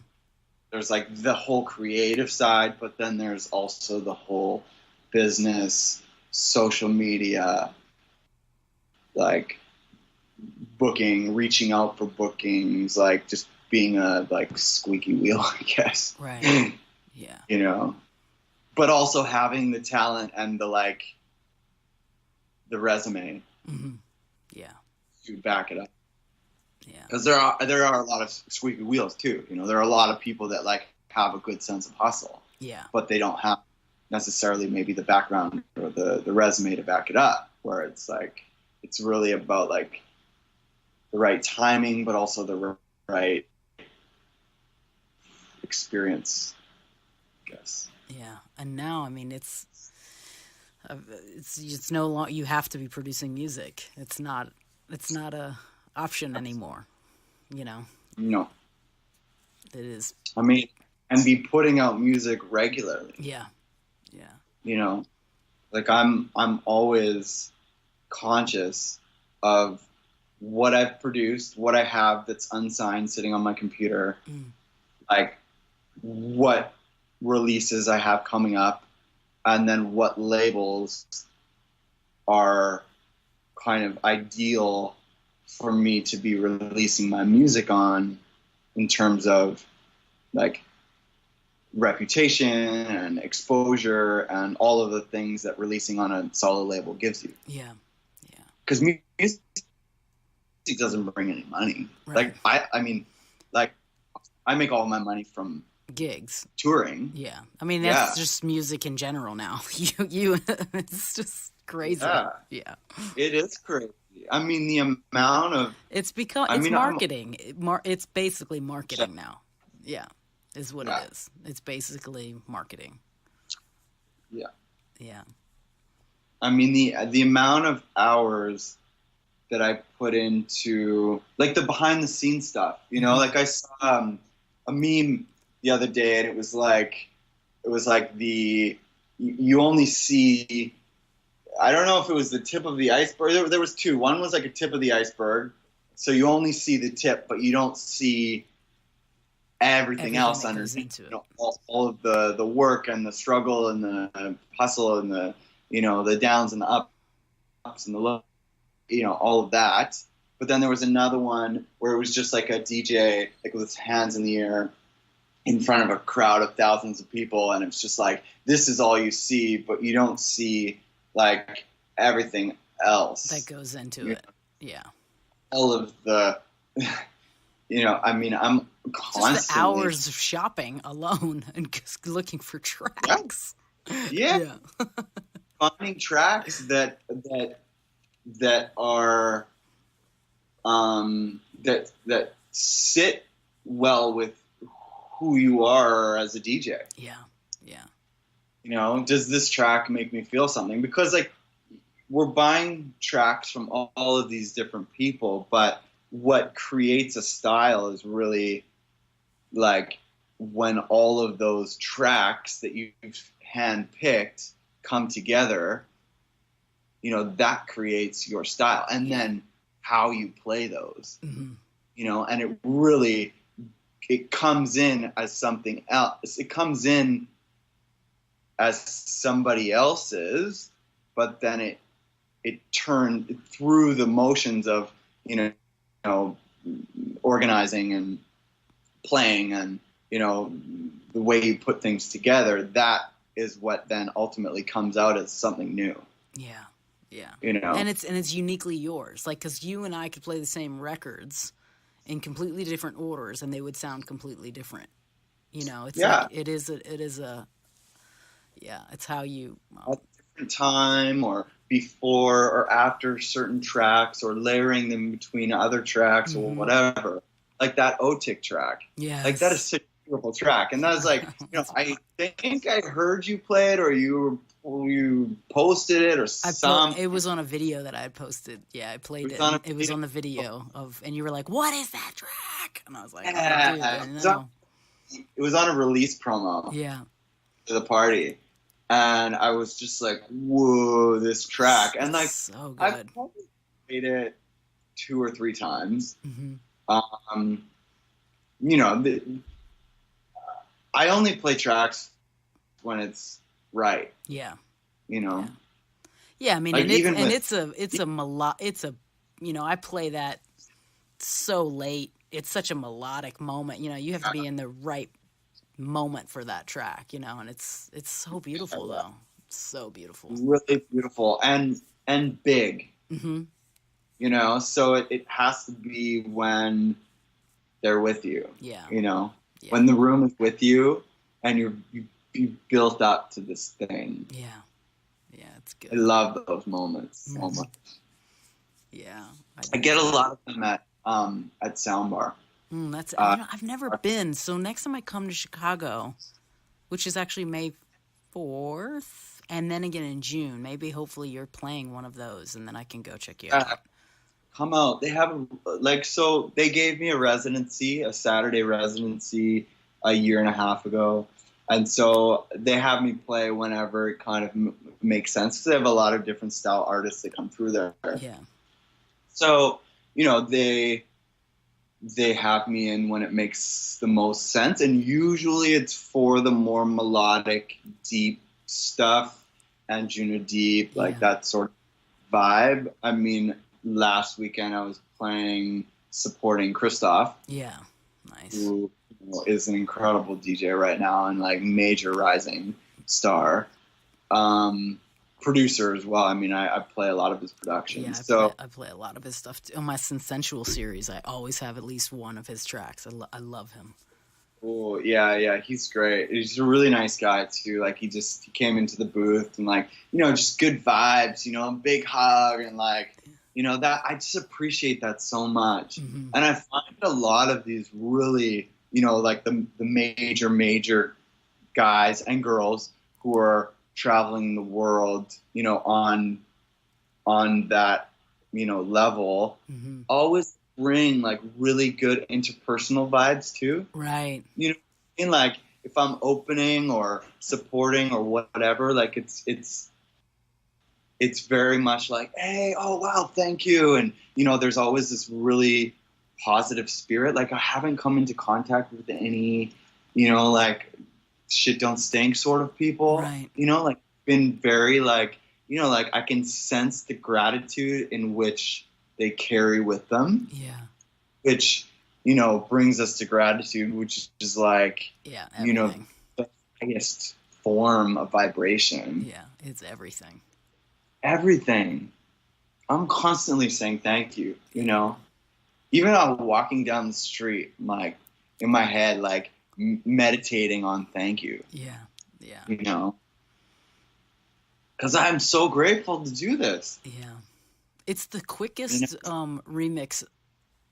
There's like the whole creative side, but then there's also the whole business, social media, like booking, reaching out for bookings, like just being a like squeaky wheel, I guess. Right. Yeah. You know, but also having the talent and the resume Yeah. to back it up. Yeah. Because there are a lot of squeaky wheels too. You know, there are a lot of people that like have a good sense of hustle. Yeah. But they don't have necessarily maybe the background or the resume to back it up. Where it's like it's really about like the right timing, but also the right experience, I guess. Yeah. And now, I mean, it's no longer, you have to be producing music. It's not a option anymore, you know. No. It is. I mean, and be putting out music regularly. Yeah. Yeah. You know, like I'm always conscious of what I've produced, what I have that's unsigned sitting on my computer, like what releases I have coming up, and then what labels are kind of ideal for me to be releasing my music on in terms of like reputation and exposure and all of the things that releasing on a solid label gives you. Yeah. Yeah. Because music doesn't bring any money. Right. Like I mean, like I make all my money from Gigs. touring. Yeah. I mean, that's just music in general now. You it's just crazy. Yeah. It is crazy. I mean, the amount of it's marketing. It's basically marketing now. Yeah. Is what it is. It's basically marketing. Yeah. Yeah. I mean, the amount of hours that I put into like the behind the scenes stuff, you know, like I saw a meme the other day, and it was like you only see, I don't know if it was the tip of the iceberg. There was two. One was like a tip of the iceberg, so you only see the tip, but you don't see everything else underneath. You know, all of the work and the struggle and the hustle and the, you know, the downs and the ups and the lows, you know, all of that. But then there was another one where it was just like a DJ, like with his hands in the air in front of a crowd of thousands of people, and it's just like, this is all you see, but you don't see like everything else that goes into it. Yeah. All of the, you know, I mean, I'm constantly just the hours of shopping alone and just looking for tracks. Yeah. Finding tracks that are that sit well with who you are as a DJ. Yeah. Yeah. You know, does this track make me feel something? Because like we're buying tracks from all of these different people, but what creates a style is really like when all of those tracks that you've handpicked come together, you know, that creates your style. And then how you play those, you know, and it comes in as something else. It comes in as somebody else's, but then it turned through the motions of, you know, organizing and playing and, you know, the way you put things together, that is what then ultimately comes out as something new. Yeah. Yeah. You know, and it's uniquely yours. Like, cause you and I could play the same records in completely different orders and they would sound completely different. You know, it's like, it is a, it's how you, at a different time or before or after certain tracks or layering them between other tracks or whatever. Like that O-Tick track. Yeah. Like that is such a beautiful track. And that was like, you know, I think I heard you play it or you posted it or something. It was on a video that I had posted. Yeah, I played it. It was on the video and you were like, "What is that track?" And I was like, "Oh, dude, it was on a release promo. Yeah. To the party. And I was just like, "Whoa, this track." And like so good. I've probably played it 2 or 3 times. You know, I only play tracks when it's right. Yeah. You know. Yeah, I mean, like it's a you know, I play that so late it's such a melodic moment. You know, you have to be in the right moment for that track, you know, and it's so beautiful though. It's so beautiful. Really beautiful and big. Mm-hmm. You know, so it has to be when they're with you. Yeah. You know, yeah. when the room is with you and you built up to this thing. Yeah. Yeah, it's good. I love those moments so much. Yeah. I get a lot of them at Soundbar. That's I've never been. So next time I come to Chicago, which is actually May 4th, and then again in June, maybe hopefully you're playing one of those, and then I can go check you out. Come out. They have so they gave me a Saturday residency a year and a half ago. And so they have me play whenever it kind of makes sense. Because they have a lot of different style artists that come through there. Yeah. So, you know, they have me in when it makes the most sense. And usually it's for the more melodic, deep stuff. Undr Deep, like that sort of vibe. I mean, last weekend I was supporting Christoph. Yeah. Nice. Who is an incredible DJ right now and like major rising star, producer as well. I mean, I play a lot of his productions. I play a lot of his stuff too. On my Sensual series, I always have at least one of his tracks. I love him. Oh yeah, he's great. He's a really nice guy too. Like he came into the booth and like, you know, just good vibes, you know, a big hug and like, you know, that I just appreciate that so much. Mm-hmm. And I find a lot of these really, you know, like the major guys and girls who are traveling the world, you know, on that, you know, level, always bring like really good interpersonal vibes too. Right. You know, in like if I'm opening or supporting or whatever, like it's very much like, hey, oh wow, thank you, and you know, there's always this really positive spirit. Like I haven't come into contact with any, you know, like shit don't stink sort of people. Right. You know, like been very like, you know, like I can sense the gratitude in which they carry with them. Yeah. Which, you know, brings us to gratitude, which is like, everything. You know, the highest form of vibration. Yeah, it's everything. Everything. I'm constantly saying thank you, you know. Even when I'm walking down the street, like in my head, like meditating on thank you. Yeah. You know, because I'm so grateful to do this. Yeah, it's the quickest remix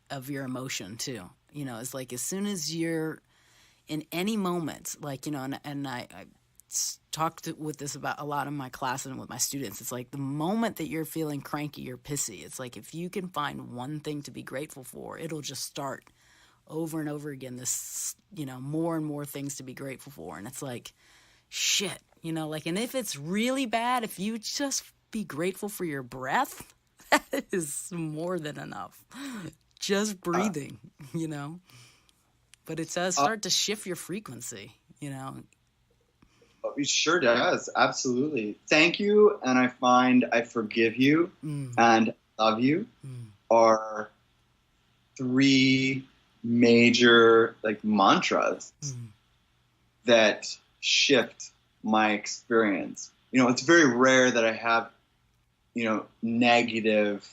of your emotion too. You know, it's like as soon as you're in any moment, like, you know, and I talked with this about a lot in my class and with my students. It's like the moment that you're feeling cranky or pissy, it's like if you can find one thing to be grateful for, it'll just start over and over again, this, you know, more and more things to be grateful for. And it's like, shit, you know, like, and if it's really bad, if you just be grateful for your breath, that is more than enough. Just breathing, you know. But it does start to shift your frequency, you know. It sure does. Absolutely. Thank you. And I find I forgive you and love you are three major like mantras that shift my experience. You know, it's very rare that I have, you know, negative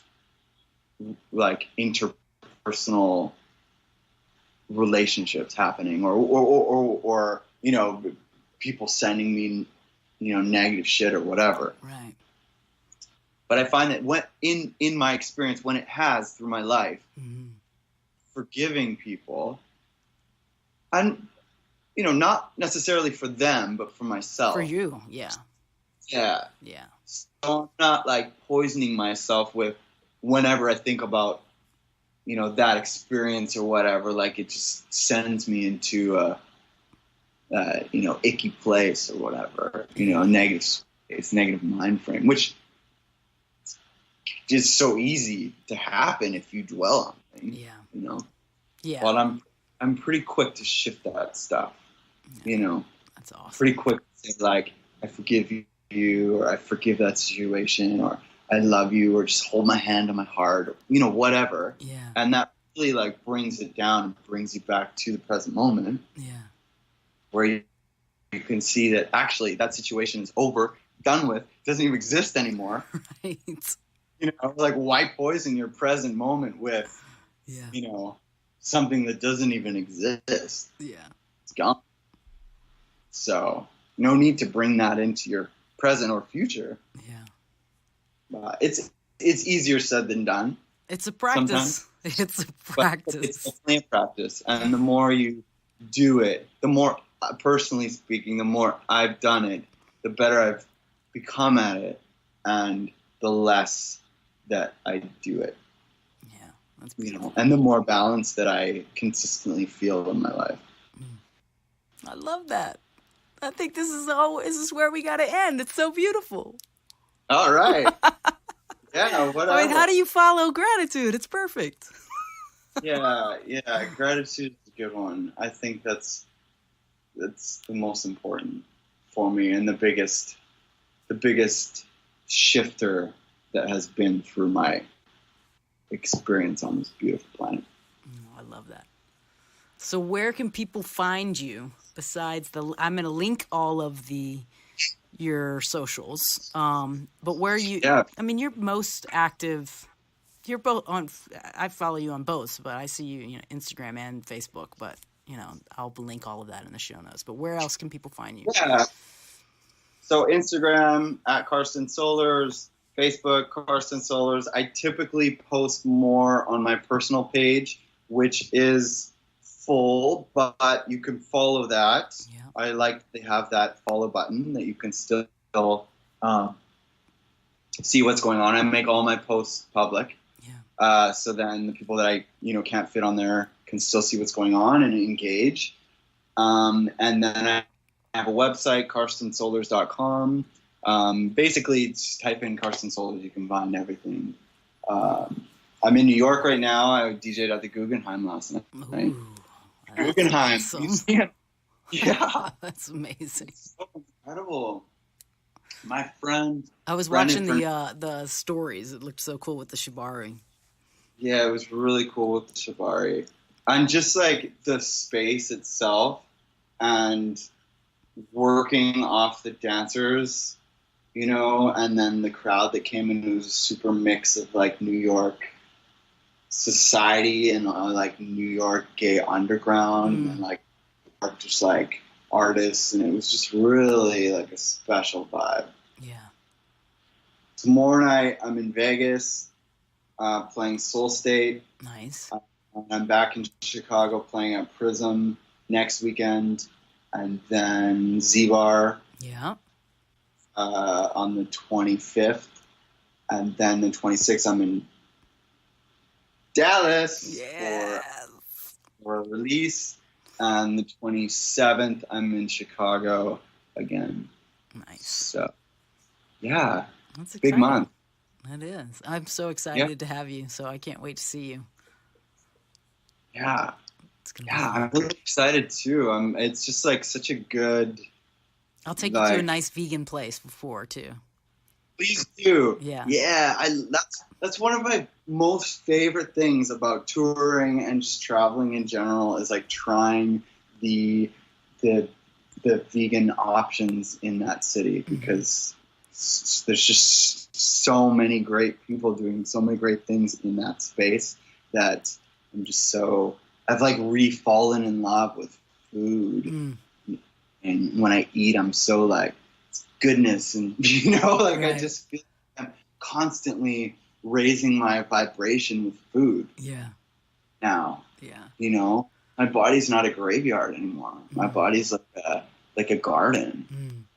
like interpersonal relationships happening or you know, people sending me, you know, negative shit or whatever. Right. But I find that when in my experience, when it has through my life, forgiving people, and you know, not necessarily for them, but for myself. For you, yeah. Yeah. Yeah. So I'm not like poisoning myself with whenever I think about, you know, that experience or whatever. Like it just sends me into a you know, icky place or whatever, you know, negative space, negative mind frame, which is so easy to happen if you dwell on things, you know. Yeah. But I'm pretty quick to shift that stuff, you know. That's awesome. Pretty quick to say like, I forgive you, or I forgive that situation, or I love you, or just hold my hand on my heart, or, you know, whatever. Yeah. And that really like brings it down and brings you back to the present moment. Yeah. Where you can see that actually that situation is over, done with, doesn't even exist anymore. Right. You know, like why poison your present moment with, you know, something that doesn't even exist. Yeah. It's gone. So no need to bring that into your present or future. Yeah. It's easier said than done. It's a practice. Sometimes. It's a practice. But it's definitely a practice. And the more you do it, the more, personally speaking, the more I've done it, the better I've become at it, and the less that I do it. Yeah, that's beautiful. You know, and the more balance that I consistently feel in my life. I love that. I think this is where we got to end. It's so beautiful. All right. Yeah, whatever. I mean, how do you follow gratitude? It's perfect. Yeah, gratitude is a good one. I think that's the most important for me, and the biggest shifter that has been through my experience on this beautiful planet. I love that. So where can people find you besides I'm going to link all of your socials. But where I mean, you're most active. You're both on. I follow you on both, but I see you, Instagram and Facebook. But I'll link all of that in the show notes. But where else can people find you? Yeah. So Instagram at Karsten Sollors, Facebook Karsten Sollors. I typically post more on my personal page, which is full, but you can follow that. Yeah. I like they have that follow button that you can still see what's going on. I make all my posts public. Yeah. So then the people that I can't fit on there can still see what's going on and engage. And then I have a website, karstensollors.com. Basically, just type in Karsten Sollors, you can find everything. I'm in New York right now. I DJ'd at the Guggenheim last night. Ooh, Guggenheim. Awesome. Yeah. That's amazing. It's so incredible. My friend. I was watching the stories. It looked so cool with the shibari. Yeah, it was really cool with the shibari. And just like the space itself and working off the dancers, and then the crowd that came in, it was a super mix of like New York society and like New York gay underground and like just like artists, and it was just really like a special vibe. Yeah. Tomorrow night I'm in Vegas playing Soul State. Nice. And I'm back in Chicago playing at Prism next weekend, and then Z-Bar. Yeah. On the 25th, and then the 26th I'm in Dallas for a release, and the 27th I'm in Chicago again. Nice. So, yeah, that's big month. It is. I'm so excited to have you, so I can't wait to see you. Yeah. I'm really excited too. It's just like such a good. I'll take you to a nice vegan place before too. Please do. Yeah. Yeah. That's one of my most favorite things about touring and just traveling in general is like trying the vegan options in that city, because there's just so many great people doing so many great things in that space that I've like re-fallen in love with food. And when I eat, I'm so like goodness, and I just feel like I'm constantly raising my vibration with food. Yeah. Now. Yeah. My body's not a graveyard anymore. My body's like a garden.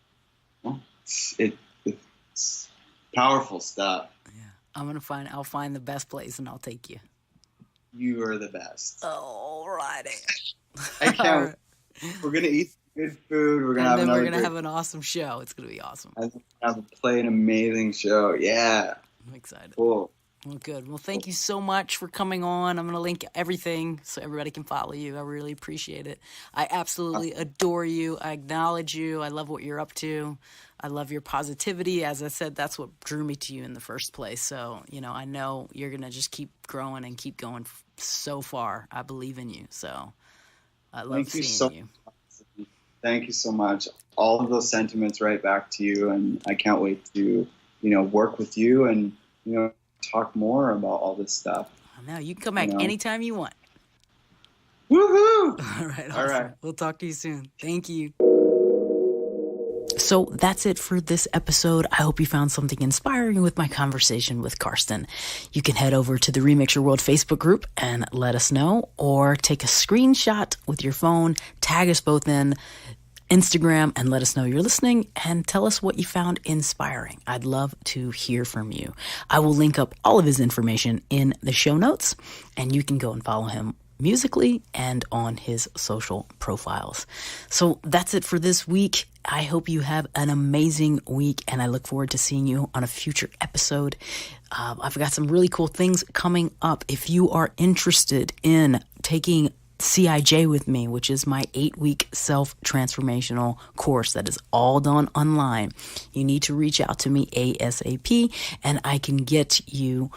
It's powerful stuff. Yeah. I'll find the best place and I'll take you. You are the best. Alrighty. I can't. We're gonna eat good food. We're gonna have an awesome show. It's gonna be awesome. I'm gonna play an amazing show. Yeah. I'm excited. Cool. Well, good. Well, thank you so much for coming on. I'm going to link everything so everybody can follow you. I really appreciate it. I absolutely adore you. I acknowledge you. I love what you're up to. I love your positivity. As I said, that's what drew me to you in the first place. So, I know you're going to just keep growing and keep going so far. I believe in you. So I love Thank you seeing so you. much. Thank you so much. All of those sentiments right back to you, and I can't wait to, work with you and, talk more about all this stuff. Now you can come back anytime you want. Woohoo! All right. Awesome. All right. We'll talk to you soon. Thank you. So that's it for this episode. I hope you found something inspiring with my conversation with Karsten. You can head over to the Remix Your World Facebook group and let us know, or take a screenshot with your phone, tag us both in Instagram, and let us know you're listening, and tell us what you found inspiring. I'd love to hear from you. I will link up all of his information in the show notes, and you can go and follow him musically and on his social profiles. So that's it for this week. I hope you have an amazing week, and I look forward to seeing you on a future episode. I've got some really cool things coming up. If you are interested in taking CIJ with me, which is my 8-week self-transformational course that is all done online, you need to reach out to me ASAP, and I can get you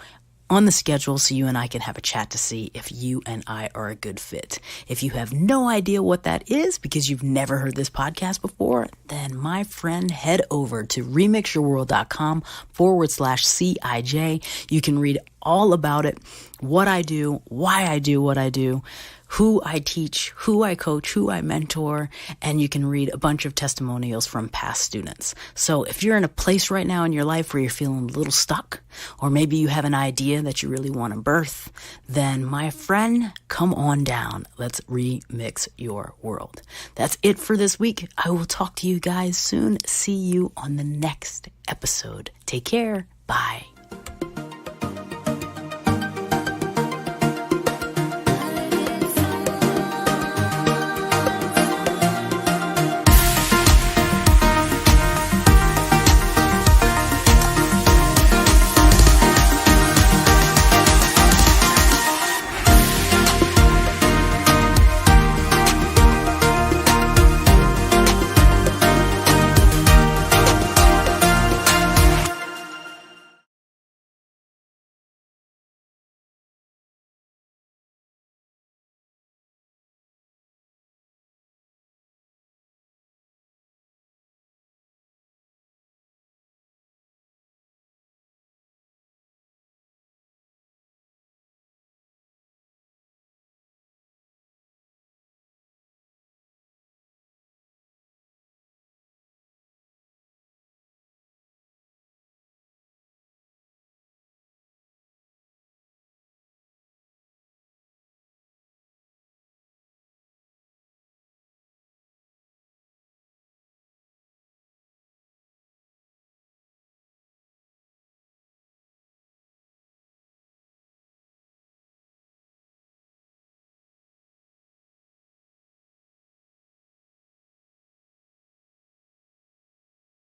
on the schedule so you and I can have a chat to see if you and I are a good fit. If you have no idea what that is because you've never heard this podcast before, then my friend, head over to remixyourworld.com/CIJ. You can read all about it, what I do, why I do what I do, who I teach, who I coach, who I mentor, and you can read a bunch of testimonials from past students. So if you're in a place right now in your life where you're feeling a little stuck, or maybe you have an idea that you really want to birth, then my friend, come on down. Let's remix your world. That's it for this week. I will talk to you guys soon. See you on the next episode. Take care. Bye.